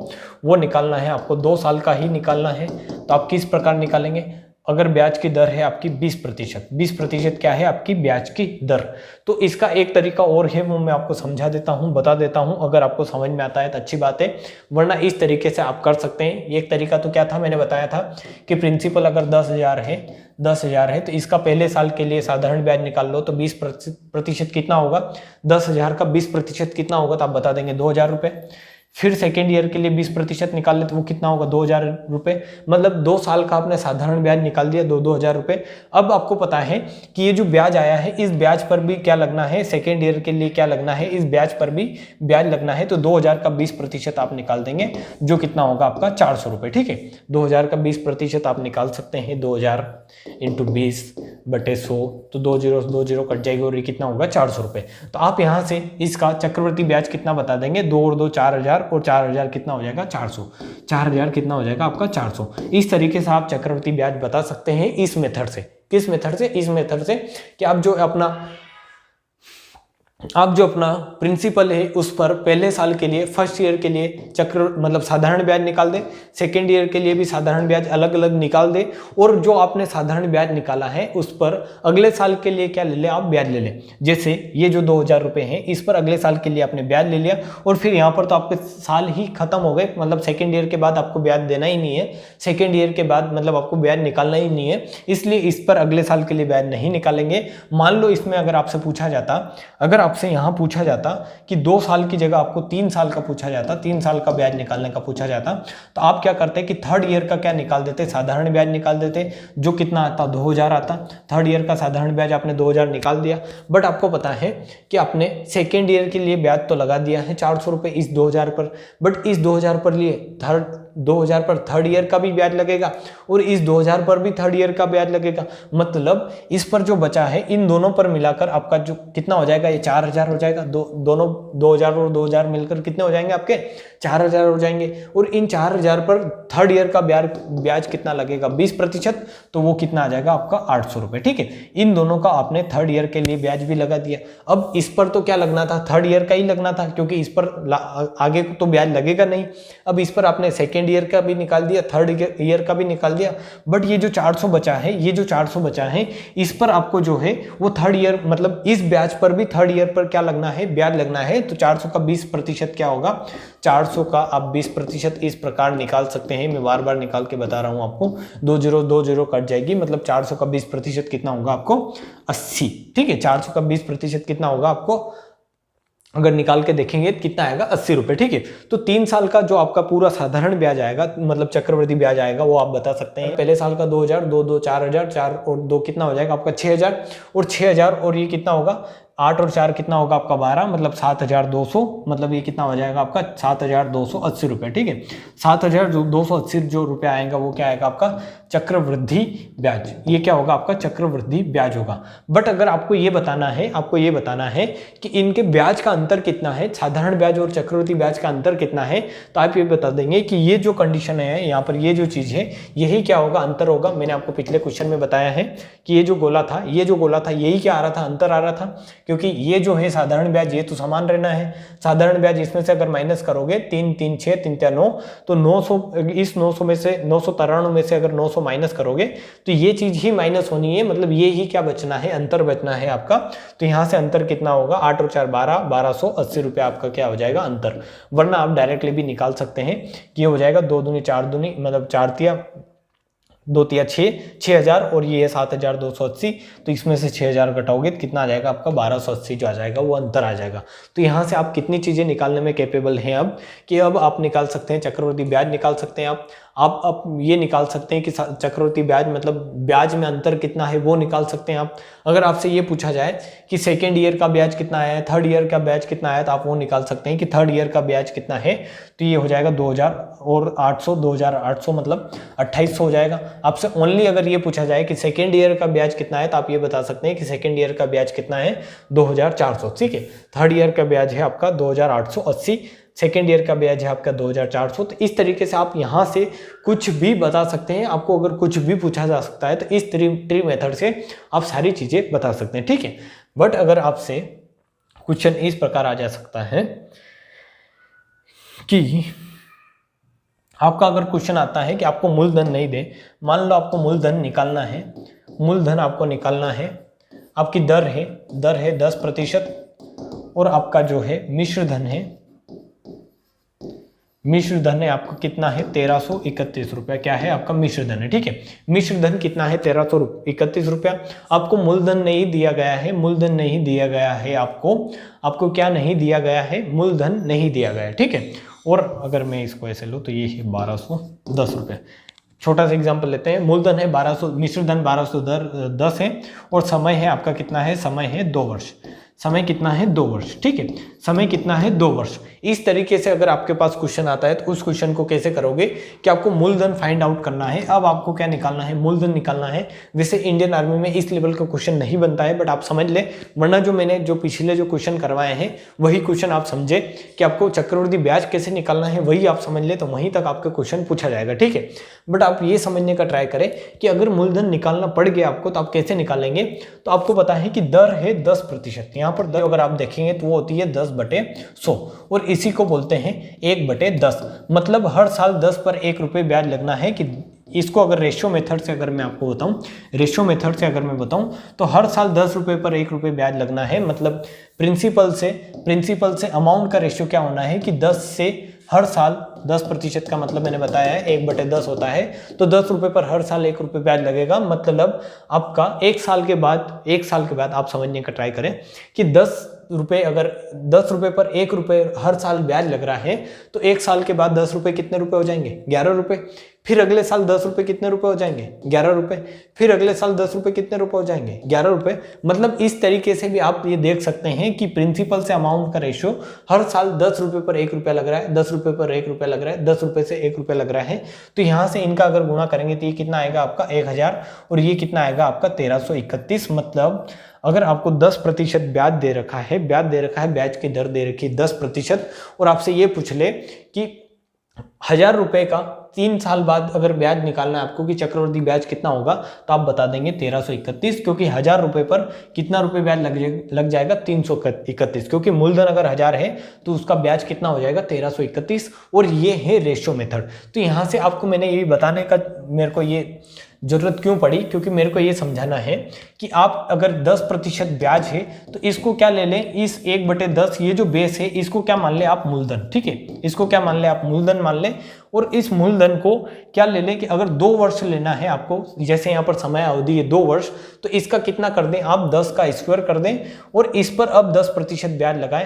वो निकालना है आपको 2 साल का ही निकालना है, तो आप किस प्रकार निकालेंगे, अगर ब्याज की दर है आपकी 20%, 20% क्या है आपकी ब्याज की दर, तो इसका एक तरीका और है वो मैं आपको समझा देता हूं, बता देता हूं, अगर आपको समझ में आता है तो अच्छी बात है, वरना इस तरीके से आप कर सकते हैं। एक तरीका तो क्या था, मैंने बताया था कि प्रिंसिपल अगर 10,000 है तो इसका पहले साल के लिए साधारण ब्याज निकाल लो, तो 20% कितना होगा, 10,000 का 20% कितना होगा, तो आप बता देंगे 2,000 रुपये। फिर सेकेंड ईयर के लिए 20% निकाल ले तो वो कितना होगा 2,000 रुपये, मतलब 2 साल का आपने साधारण ब्याज निकाल दिया 2,000 रुपये। अब आपको पता है कि ये जो ब्याज आया है इस ब्याज पर भी क्या लगना है, सेकेंड ईयर के लिए क्या लगना है, इस ब्याज पर भी ब्याज लगना है, तो 2,000 का 20% आप निकाल देंगे, जो कितना होगा आपका 400 रुपये, ठीक है। 2,000 का 20% आप निकाल सकते हैं, 2,000 इंटू 20/100, तो 2 0 कट जाएगी और ये कितना होगा 400 रुपये। तो आप यहाँ से इसका चक्रवृद्धि ब्याज कितना बता देंगे, 2 और 2 4,000, और 4,000 कितना हो जाएगा 400, 4,000 कितना हो जाएगा आपका 400। इस तरीके से आप चक्रवृद्धि ब्याज बता सकते हैं इस मेथड से। किस मेथड से, इस मेथड से कि आप जो अपना प्रिंसिपल है उस पर पहले साल के लिए, फर्स्ट ईयर के लिए मतलब साधारण ब्याज निकाल दे, सेकेंड ईयर के लिए भी साधारण ब्याज अलग अलग निकाल दे, और जो आपने साधारण ब्याज निकाला है उस पर अगले साल के लिए क्या ले ले, आप ब्याज ले ले। जैसे ये जो 2,000 रुपये हैं इस पर अगले साल के लिए आपने ब्याज ले लिया, और फिर यहाँ पर तो आपके साल ही खत्म हो गए, मतलब सेकेंड ईयर के बाद आपको ब्याज देना ही नहीं है, सेकेंड ईयर के बाद मतलब आपको ब्याज निकालना ही नहीं है, इसलिए इस पर अगले साल के लिए ब्याज नहीं निकालेंगे। मान लो इसमें अगर आपसे पूछा जाता, अगर आपसे यहाँ पूछा जाता कि 2 साल की जगह आपको 3 साल का पूछा जाता, 3 साल का ब्याज निकालने का पूछा जाता, तो आप क्या करते कि थर्ड ईयर का क्या निकाल देते, साधारण ब्याज निकाल देते, जो कितना आता 2,000 आता। थर्ड ईयर का साधारण ब्याज आपने 2,000 निकाल दिया, बट आपको पता है कि आपने सेकेंड ईयर के लिए ब्याज तो लगा दिया है 400 रुपये इस 2,000 पर, बट इस 2,000 पर लिए 2,000 पर थर्ड ईयर का भी ब्याज लगेगा, और इस 2,000 पर भी थर्ड ईयर का ब्याज लगेगा, मतलब इस पर जो बचा है इन दोनों पर मिलाकर आपका जो कितना हो जाएगा, ये 4,000 हो जाएगा। दोनों 2,000 और 2,000 मिलकर कितने हो जाएंगे आपके 4,000 हो जाएंगे, और इन 4,000 पर थर्ड ईयर का ब्याज कितना लगेगा 20%, तो वो कितना आ जाएगा आपका 800 रुपये, ठीक है। इन दोनों का आपने थर्ड ईयर के लिए ब्याज भी लगा दिया। अब इस पर तो क्या लगना था, थर्ड ईयर का ही लगना था, क्योंकि इस पर आगे तो ब्याज लगेगा नहीं। अब इस पर आपने सेकेंड सेकेंड ईयर का भी निकाल दिया, थर्ड ईयर का भी निकाल दिया, बट ये जो 400 बचा है, ये जो 400 बचा है, इस पर आपको जो है वो थर्ड ईयर मतलब इस ब्याज पर भी थर्ड ईयर पर क्या लगना है, ब्याज लगना है। तो 400 का 20% क्या होगा, 400 का आप 20% इस प्रकार निकाल सकते हैं। मैं बार बार निकाल के बता रहा हूं आपको, 2 0 कट जाएगी, मतलब 400 का 20% कितना होगा आपको 80। ठीक है, 400 का 20% कितना होगा आपको, अगर निकाल के देखेंगे कितना आएगा 80 रुपए। ठीक है, तो 3 साल का जो आपका पूरा साधारण ब्याज आएगा, मतलब चक्रवृद्धि ब्याज आएगा, वो आप बता सकते हैं। पहले साल का 2000, 2 4000, 4 और 2 कितना हो जाएगा आपका 6000, और 6000 और ये कितना होगा 8 और 4 कितना होगा आपका 12, मतलब 7200, मतलब ये कितना हो जाएगा आपका 7280 रुपये। ठीक है, 7280 जो रुपया आएगा वो क्या आएगा आपका चक्रवृद्धि ब्याज। ये क्या होगा आपका चक्रवृद्धि ब्याज होगा। बट अगर आपको ये बताना है, कि इनके ब्याज का अंतर कितना है, साधारण ब्याज और चक्रवृद्धि ब्याज का अंतर कितना है, तो आप ये बता देंगे कि ये जो कंडीशन है यहाँ पर, ये जो चीज है, यही क्या होगा अंतर होगा। मैंने आपको पिछले क्वेश्चन में बताया है कि ये जो गोला था, यही क्या आ रहा था, अंतर आ रहा था, क्योंकि ये जो है साधारण ब्याज ये तो समान रहना है। साधारण ब्याज इसमें से अगर माइनस करोगे 3 3 6 3 3 9, तो 900, इस 900 में से 993 में से अगर 900 माइनस करोगे तो ये चीज ही माइनस होनी है, मतलब ये ही क्या बचना है, अंतर बचना है आपका। तो यहाँ से अंतर कितना होगा 8 और 4 12, 1280 रुपया आपका क्या हो जाएगा अंतर। वरना आप डायरेक्टली भी निकाल सकते हैं कि ये हो जाएगा 2 दूनी 4 दूनी, मतलब 4 तिया 2 तिया 6, 6000 और ये है 7280, तो इसमें से 6000 घटाओगे तो कितना आ जाएगा आपका 1280 जो आ जाएगा वो अंतर आ जाएगा। तो यहाँ से आप कितनी चीजें निकालने में कैपेबल हैं अब, कि अब आप निकाल सकते हैं चक्रवृद्धि ब्याज निकाल सकते हैं आप ये निकाल सकते हैं कि चक्रवृद्धि ब्याज मतलब ब्याज में अंतर कितना है वो निकाल सकते हैं आप। अगर आपसे ये पूछा जाए कि सेकेंड ईयर का ब्याज कितना आया है, थर्ड ईयर का ब्याज कितना आया, तो आप वो निकाल सकते हैं कि थर्ड ईयर का ब्याज कितना है, तो ये हो जाएगा 2800 मतलब 2800 हो जाएगा। आपसे ओनली अगर ये पूछा जाए कि सेकेंड ईयर का ब्याज कितना है, तो आप ये बता सकते हैं कि सेकेंड ईयर का ब्याज कितना है 2400। ठीक है, थर्ड ईयर का ब्याज है आपका 2880, सेकेंड ईयर का ब्याज है आपका 2400। तो इस तरीके से आप यहाँ से कुछ भी बता सकते हैं। आपको अगर कुछ भी पूछा जा सकता है तो इस ट्री मेथड से आप सारी चीजें बता सकते हैं। ठीक है, बट अगर आपसे क्वेश्चन इस प्रकार आ जा सकता है कि आपका अगर क्वेश्चन आता है कि आपको मूलधन नहीं दे, मान लो आपको मूलधन निकालना है, मूलधन आपको निकालना है, आपकी दर है 10% और आपका जो है मिश्र धन है आपका कितना है 1331 रुपया, क्या है आपका मिश्र धन है। ठीक है, मिश्र धन कितना है 1331 रुपया। आपको मूलधन नहीं दिया गया है, आपको क्या नहीं दिया गया है, मूलधन नहीं दिया गया है। ठीक है, और अगर मैं इसको ऐसे लूँ तो ये है 1210 रुपये। छोटा सा एग्जांपल लेते हैं, मूलधन है 1200, मिश्र धन 1210 है, और समय है आपका कितना है, समय है 2 वर्ष। समय कितना है 2 वर्ष। ठीक है, समय कितना है 2 वर्ष। इस तरीके से अगर आपके पास क्वेश्चन आता है तो उस क्वेश्चन को कैसे करोगे कि आपको मूलधन फाइंड आउट करना है। अब आपको क्या निकालना है, मूलधन निकालना है। वैसे इंडियन आर्मी में इस लेवल का क्वेश्चन नहीं बनता है, बट आप समझ ले, वरना जो मैंने पिछले क्वेश्चन करवाए हैं वही क्वेश्चन आप समझे कि आपको चक्रवृद्धि ब्याज कैसे निकालना है, वही आप समझ ले तो वहीं तक आपका क्वेश्चन पूछा जाएगा। ठीक है, बट आप ये समझने का ट्राई करें कि अगर मूलधन निकालना पड़ गया आपको तो आप कैसे निकालेंगे। तो आपको पता है कि दर है 10%, यहाँ पर दर अगर आप देखेंगे तो वो होती है 10/100, और इसी को बोलते हैं 1/10। मतलब हर साल 10 पर 1 रुपये ब्याज लगना है। कि इसको अगर रेशियो मेथड से अगर मैं आपको बताऊं, तो हर साल 10 रुपये पर 1 रुपये ब्याज लगना है। मतलब प्रिंसिपल से अमाउंट का रेशियो क्या होना है कि 10 से हर साल 10% का मतलब मैंने बताया है 1/10 होता है, तो 10 रुपये पर हर साल 1 रुपये ब्याज लगेगा। मतलब आपका 1 साल के बाद आप समझने का ट्राई करें कि 10 रुपये पर 1 रुपये हर साल ब्याज लग रहा है, तो 1 साल के बाद 10 रुपये कितने रुपए हो जाएंगे, 11 रुपये। फिर अगले साल 10 रुपये कितने रुपए हो जाएंगे, 11 रुपये। फिर अगले साल 10 रुपये कितने रुपए हो जाएंगे, 11 रुपये। मतलब इस तरीके से भी आप ये देख सकते हैं कि प्रिंसिपल से अमाउंट का रेशियो हर साल 10 रुपये पर 1 रुपया लग रहा है, 10 रुपये पर 1 रुपया लग रहा है, 10 रुपये से 1 रुपया लग रहा है। तो यहाँ से इनका अगर गुणा करेंगे तो ये कितना आएगा आपका 1000, और ये कितना आएगा आपका 1331। मतलब अगर आपको 10% ब्याज दे रखा है, ब्याज की दर दे रखी है 10%, और आपसे ये पूछ ले कि 1000 रुपए का 3 साल बाद अगर ब्याज निकालना है आपको कि चक्रवृद्धि ब्याज कितना होगा, तो आप बता देंगे 1331, क्योंकि 1000 रुपए पर कितना रुपए ब्याज लग जाएगा 331, क्योंकि मूलधन अगर 1000 है तो उसका ब्याज कितना हो जाएगा 1331, और ये है रेशो मेथड। तो यहाँ से आपको मैंने ये बताने का मेरे को ये जरूरत क्यों पड़ी, क्योंकि मेरे को ये समझाना है कि आप अगर 10% ब्याज है तो इसको क्या ले लें, इस 1/10 ये जो बेस है इसको क्या मान ले आप मूलधन, ठीक है, इसको क्या मान ले आप मूलधन मान ले, और इस मूलधन को क्या ले लें कि अगर 2 वर्ष लेना है आपको, जैसे यहाँ पर समय अवधि है 2 वर्ष, तो इसका कितना कर दें आप 10 का स्क्वायर कर दें और इस पर अब 10% ब्याज लगाएं।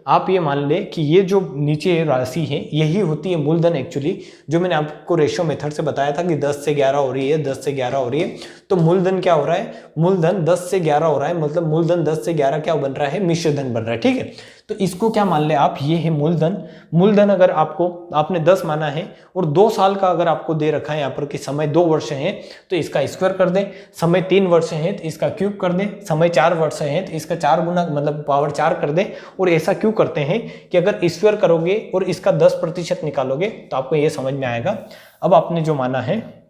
आप ये मान ले कि ये जो नीचे राशि है यही होती है मूलधन एक्चुअली, जो मैंने आपको रेशो मेथड से बताया था कि 10 से 11 हो रही है, 10 से 11 हो रही है, तो मूलधन क्या हो रहा है, मूलधन 10 से 11 हो रहा है, मतलब मूलधन 10 से 11 क्या बन रहा है, मिश्र धन बन रहा है, ठीक है। तो इसको क्या मान ले आप, ये है मूलधन अगर आपने 10 माना है और 2 साल का अगर आपको दे रखा है यहाँ पर कि समय 2 वर्ष है तो इसका स्क्वायर कर दें, समय 3 वर्ष है तो इसका क्यूब कर दें, समय 4 वर्ष है तो इसका 4 गुना मतलब पावर 4 कर दें। और ऐसा क्यों करते हैं कि अगर स्क्वायर करोगे और इसका 10% निकालोगे तो आपको ये समझ में आएगा। अब आपने जो माना है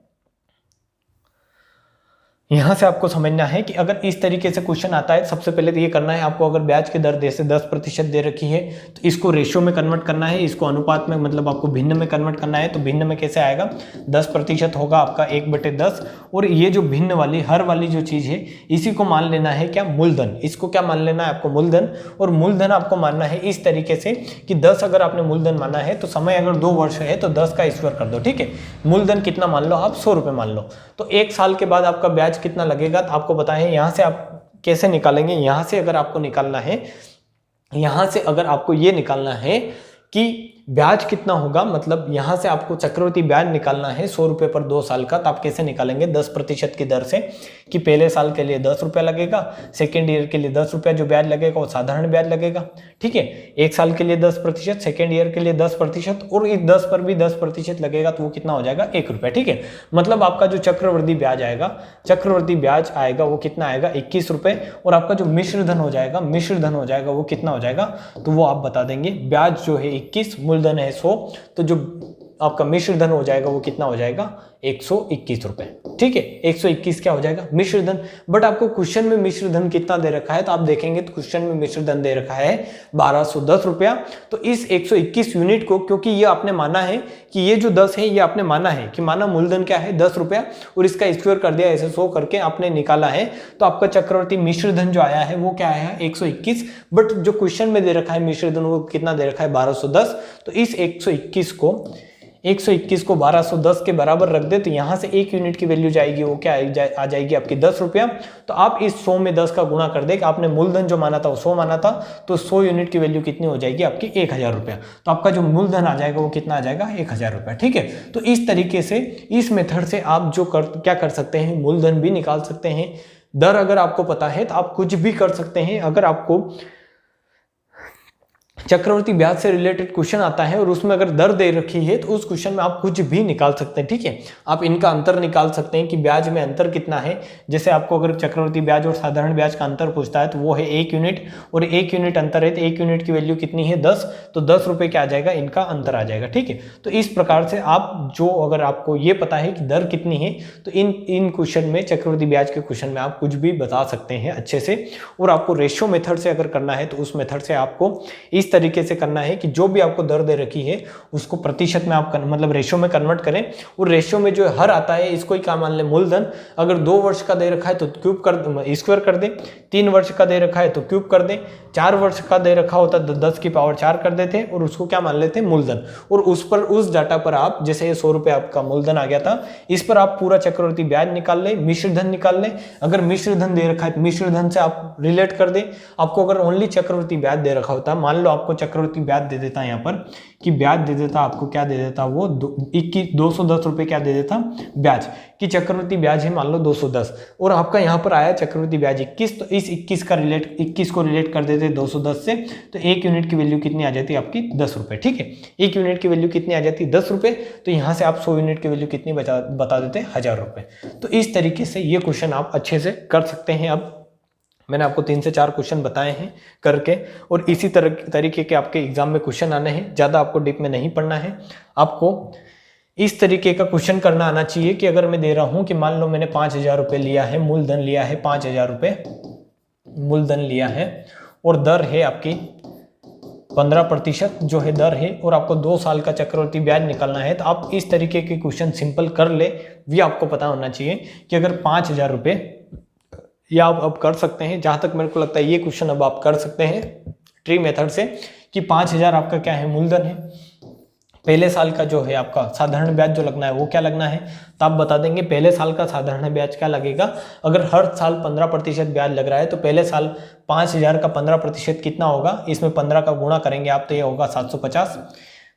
यहां से आपको समझना है कि अगर इस तरीके से क्वेश्चन आता है, सबसे पहले तो ये करना है आपको, अगर ब्याज की दर जैसे 10% दे रखी है तो इसको रेशियो में कन्वर्ट करना है, इसको अनुपात में मतलब आपको भिन्न में कन्वर्ट करना है। तो भिन्न में कैसे आएगा, 10% होगा आपका 1/10, और ये जो भिन्न वाली हर वाली जो चीज है इसी को मान लेना है क्या, मूलधन। इसको क्या मान लेना है आपको, मूलधन। और मूलधन आपको मानना है इस तरीके से कि 10 अगर आपने मूलधन माना है तो समय अगर 2 वर्ष है तो 10 का स्क्वायर कर दो, ठीक है। मूलधन कितना मान लो आप, 100 रुपए मान लो। तो 1 साल के बाद आपका ब्याज कितना लगेगा, तो आपको बताएं यहां से आप कैसे निकालेंगे। यहां से अगर आपको निकालना है, यहां से अगर आपको ये निकालना है कि ब्याज कितना होगा, मतलब यहां से आपको चक्रवृद्धि ब्याज निकालना है 100 रुपए पर 2 साल का, तो आप कैसे निकालेंगे 10% की दर से, कि पहले साल के लिए 10 रुपया लगेगा, सेकेंड ईयर के लिए 10 रुपया जो ब्याज लगेगा वो साधारण ब्याज लगेगा, ठीक है। 1 साल के लिए 10%, सेकेंड ईयर के लिए 10%, और इस 10 पर भी 10% लगेगा तो वो कितना हो जाएगा 1 रुपया, ठीक है। मतलब आपका जो चक्रवृद्धि ब्याज आएगा वो कितना आएगा 21 रुपए, और आपका जो मिश्र धन हो जाएगा वो कितना हो जाएगा, तो वो आप बता देंगे। ब्याज जो है 21, मूलधन है 100, तो जो आपका मिश्र धन हो जाएगा वो कितना हो जाएगा 121 रुपए, ठीक है। 121 क्या हो जाएगा मिश्र धन। बट आपको क्वेश्चन में मिश्र धन कितना दे रखा है, तो आप देखेंगे तो क्वेश्चन में मिश्र धन दे रखा है 1210 रुपया। तो इस 121 यूनिट को, क्योंकि ये आपने माना है कि ये जो 10 है ये आपने माना है कि माना मूलधन क्या है 10 रुपया, और इसका स्क्वायर कर दिया ऐसे 100 करके आपने निकाला है, तो आपका चक्रवर्ती मिश्र धन जो आया है वो क्या आया है 121। बट जो क्वेश्चन में दे रखा है मिश्र धन वो कितना दे रखा है 1210। तो इस 121 को 1210 के बराबर रख दे, तो यहां से 1 यूनिट की वैल्यू जाएगी वो क्या आ जाएगी आपकी 10 रुपया। तो आप इस 100 में 10 का गुणा कर दे, आपने मूलधन जो माना था वो 100 माना था, तो 100 यूनिट की वैल्यू कितनी हो जाएगी आपकी 1000 रुपया। तो आपका जो मूलधन आ जाएगा वो कितना आ जाएगा 1000 रुपया, ठीक है। तो इस तरीके से इस मेथड से आप क्या कर सकते हैं, मूलधन भी निकाल सकते हैं। दर अगर आपको पता है तो आप कुछ भी कर सकते हैं। अगर आपको चक्रवर्ती ब्याज से रिलेटेड क्वेश्चन आता है और उसमें अगर दर दे रखी है तो उस क्वेश्चन में आप कुछ भी निकाल सकते हैं, ठीक है। आप इनका अंतर निकाल सकते हैं कि ब्याज में अंतर कितना है। जैसे आपको अगर चक्रवर्ती ब्याज और साधारण ब्याज का अंतर पूछता है तो वो है 1 यूनिट, और 1 यूनिट अंतर है तो 1 यूनिट की वैल्यू कितनी है 10, तो 10 रुपए क्या आ जाएगा, इनका अंतर आ जाएगा, ठीक है। तो इस प्रकार से आप जो अगर आपको ये पता है कि दर कितनी है तो इन क्वेश्चन में चक्रवर्ती ब्याज के क्वेश्चन में आप कुछ भी बता सकते हैं अच्छे से। और आपको रेशियो मेथड से अगर करना है तो उस मेथड से आपको इस तरीके से करना है कि जो भी आपको दर दे रखी है उसको प्रतिशत में आप मतलब रेशियो में कन्वर्ट करें। और रेशियो में जो हर आता है इसको ही क्या मान ले, मूलधन। अगर 2 वर्ष का दे रखा है तो स्क्वायर कर दें, 3 वर्ष का दे रखा है तो क्यूब कर दें, 4 वर्ष का दे रखा होता तो 10 की पावर 4 कर देते और उसको क्या मान लेते मूलधन। और उस डाटा पर आप जैसे 100 रुपए आपका मूलधन आ गया था, इस पर आप पूरा चक्रवर्ती ब्याज निकाल लें, मिश्र धन निकाल लें। अगर मिश्र धन दे रखा है तो मिश्र धन से आप रिलेट कर दें। आपको अगर ओनली चक्रवर्ती ब्याज दे रखा होता, मान लो आपको चक्रवर्ती ब्याज दे देता यहाँ पर कि ब्याज दे देता आपको क्या दे देता वो 210 रुपए क्या दे देता ब्याज, कि चक्रवर्ती ब्याज है मान लो 210 और आपका यहाँ पर आया चक्रवर्ती ब्याज 21, तो इस 21 को रिलेट कर देते 210 से, तो 1 यूनिट की वैल्यू कितनी आ जाती है आपकी 10 रुपए, ठीक है। 1 यूनिट की वैल्यू कितनी आ जाती है 10 रुपए, तो यहाँ से आप 100 यूनिट की वैल्यू कितनी बता देते 1000 रुपए। तो इस तरीके से ये क्वेश्चन आप अच्छे से कर सकते हैं। अब मैंने आपको 3 से 4 क्वेश्चन बताए हैं करके, और इसी तरीके के आपके एग्जाम में क्वेश्चन आने हैं। ज़्यादा आपको डीप में नहीं पढ़ना है, आपको इस तरीके का क्वेश्चन करना आना चाहिए कि अगर मैं दे रहा हूं कि मान लो मैंने 5,000 रुपये लिया है, मूलधन लिया है 5,000 रुपये मूलधन लिया है, और दर है आपकी 15% जो है दर है, और आपको 2 साल का चक्रवृद्धि ब्याज निकालना है। तो आप इस तरीके के क्वेश्चन सिंपल कर ले, भी आपको पता होना चाहिए कि अगर 5,000 रुपये, या आप अब कर सकते हैं, जहां तक मेरे को लगता है ये क्वेश्चन अब आप कर सकते हैं ट्री मेथड से, कि 5,000 आपका क्या है, मूलधन है। पहले साल का जो है आपका साधारण ब्याज जो लगना है वो क्या लगना है, तो आप बता देंगे पहले साल का साधारण ब्याज क्या लगेगा। अगर हर साल 15% ब्याज लग रहा है तो पहले साल 5,000 का 15% कितना होगा, इसमें 15 का गुणा करेंगे आप तो ये होगा 750।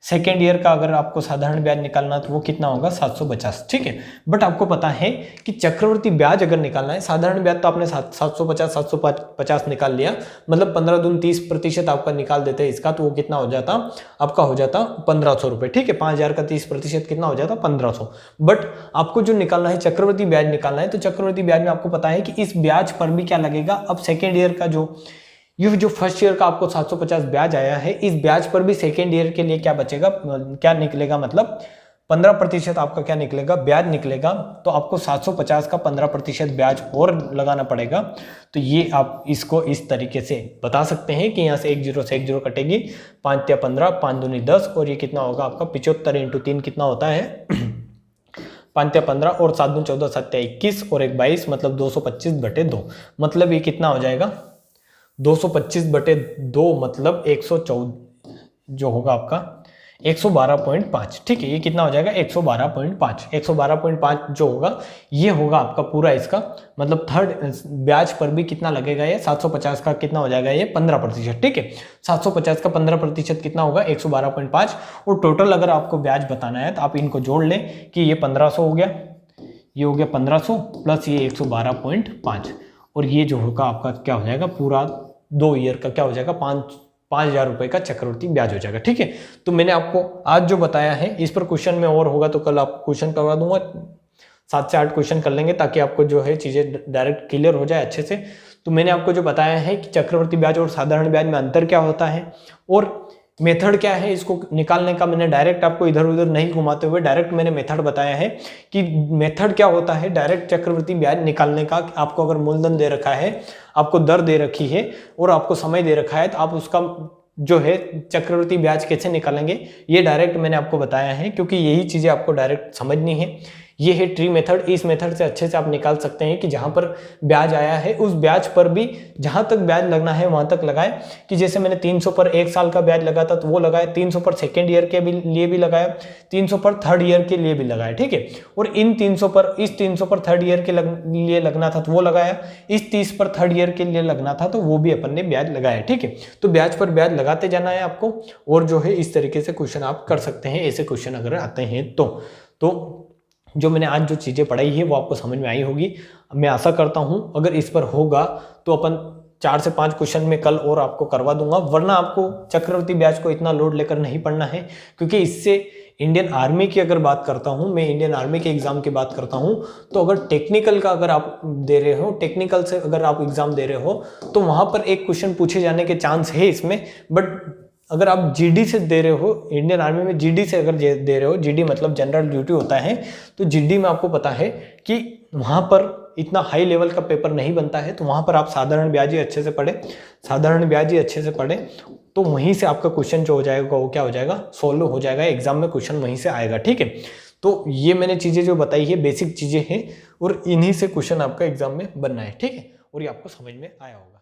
सेकेंड ईयर का अगर आपको साधारण ब्याज निकालना तो वो कितना होगा, 750। ठीक है, बट आपको पता है कि चक्रवृद्धि ब्याज अगर निकालना है, साधारण ब्याज तो आपने 750 निकाल लिया, मतलब 15 दूनी 30% आपका निकाल देते हैं इसका, तो वो कितना हो जाता, आपका हो जाता 1,500 रुपये। ठीक है, 5,000 का 30% कितना हो जाता, 1,500। बट आपको जो निकालना है चक्रवृद्धि ब्याज निकालना है, तो चक्रवृद्धि ब्याज में आपको पता है कि इस ब्याज पर भी क्या लगेगा। अब सेकेंड ईयर का जो फर्स्ट ईयर का आपको 750 ब्याज आया है, इस ब्याज पर भी सेकेंड ईयर के लिए क्या बचेगा, क्या निकलेगा, मतलब 15% आपका क्या निकलेगा, ब्याज निकलेगा। तो आपको 750 का 15% ब्याज और लगाना पड़ेगा। तो ये आप इसको इस तरीके से बता सकते हैं कि यहाँ से 1 0 से 1 0 कटेगी, 5 या 15, 5 दूनी 10, और ये कितना होगा आपका 75 × 3 कितना होता है 5 या 15, और 7 दूनी 14, 7 या 21, और 1 22, मतलब 225/2, मतलब ये कितना हो जाएगा 225/2, मतलब 114 जो होगा आपका 112.5। ठीक है, ये कितना हो जाएगा 112.5। 112.5 जो होगा ये होगा आपका पूरा इसका, मतलब थर्ड ब्याज पर भी कितना लगेगा, ये 750 का कितना हो जाएगा, ये 15%। ठीक है, 750 का 15% कितना होगा 112.5। और टोटल अगर आपको ब्याज बताना है तो आप इनको जोड़ लें कि ये 1500 हो गया, ये हो गया 1500 प्लस ये 112.5, और ये जो होगा आपका क्या हो जाएगा पूरा 2 ईयर का क्या हो जाएगा 5,000 रुपए का चक्रवृद्धि ब्याज हो जाएगा। ठीक है, तो मैंने आपको आज जो बताया है इस पर क्वेश्चन में और होगा तो कल आप क्वेश्चन करवा दूंगा, 7 से 8 क्वेश्चन कर लेंगे ताकि आपको जो है चीजें डायरेक्ट क्लियर हो जाए अच्छे से। तो मैंने आपको जो बताया है कि चक्रवृद्धि ब्याज और साधारण ब्याज में अंतर क्या होता है और मेथड क्या है इसको निकालने का, मैंने डायरेक्ट आपको इधर उधर नहीं घुमाते हुए डायरेक्ट मैंने मेथड बताया है कि मेथड क्या होता है डायरेक्ट चक्रवृद्धि ब्याज निकालने का। आपको अगर मूलधन दे रखा है, आपको दर दे रखी है और आपको समय दे रखा है, तो आप उसका जो है चक्रवृद्धि ब्याज कैसे निकालेंगे ये डायरेक्ट मैंने आपको बताया है, क्योंकि यही चीजें आपको डायरेक्ट समझनी है। ये है ट्री मेथड। इस मेथड से अच्छे से आप निकाल सकते हैं कि जहां पर ब्याज आया है उस ब्याज पर भी जहां तक ब्याज लगना है वहां तक लगाए, कि जैसे मैंने 300 पर 1 साल का ब्याज लगा था तो वो लगाया, 300 पर सेकेंड ईयर के लिए भी लगाया, 300 पर थर्ड ईयर के लिए भी लगाया। ठीक है, और इन 300 पर थर्ड ईयर के लिए लगना था तो वो लगाया, इस 30 पर थर्ड ईयर के लिए लगना था तो वो भी अपन ने ब्याज लगाया। ठीक है, तो ब्याज पर ब्याज लगाते जाना है आपको, और जो है इस तरीके से क्वेश्चन आप कर सकते हैं ऐसे क्वेश्चन अगर आते हैं तो जो मैंने आज जो चीज़ें पढ़ाई है वो आपको समझ में आई होगी। मैं आशा करता हूं अगर इस पर होगा तो अपन 4 से 5 क्वेश्चन में कल और आपको करवा दूंगा, वरना आपको चक्रवृद्धि ब्याज को इतना लोड लेकर नहीं पढ़ना है, क्योंकि इससे इंडियन आर्मी की अगर बात करता हूं, मैं इंडियन आर्मी के एग्जाम की बात करता हूं, तो अगर टेक्निकल का अगर आप दे रहे हो, टेक्निकल से अगर आप एग्जाम दे रहे हो तो वहां पर एक क्वेश्चन पूछे जाने के चांस है इसमें। बट अगर आप जीडी से दे रहे हो, इंडियन आर्मी में जीडी से अगर दे रहे हो, जीडी मतलब जनरल ड्यूटी होता है, तो जीडी में आपको पता है कि वहां पर इतना हाई लेवल का पेपर नहीं बनता है, तो वहां पर आप साधारण ब्याज ही अच्छे से पढ़े, साधारण ब्याज ही अच्छे से पढ़े, तो वहीं से आपका क्वेश्चन जो हो जाएगा वो क्या हो जाएगा, सोल्व हो जाएगा, एग्जाम में क्वेश्चन वहीं से आएगा। ठीक है, तो ये मैंने चीजें जो बताई है बेसिक चीजें हैं और इन्हीं से क्वेश्चन आपका एग्जाम में बनना है। ठीक है, और ये आपको समझ में आया होगा।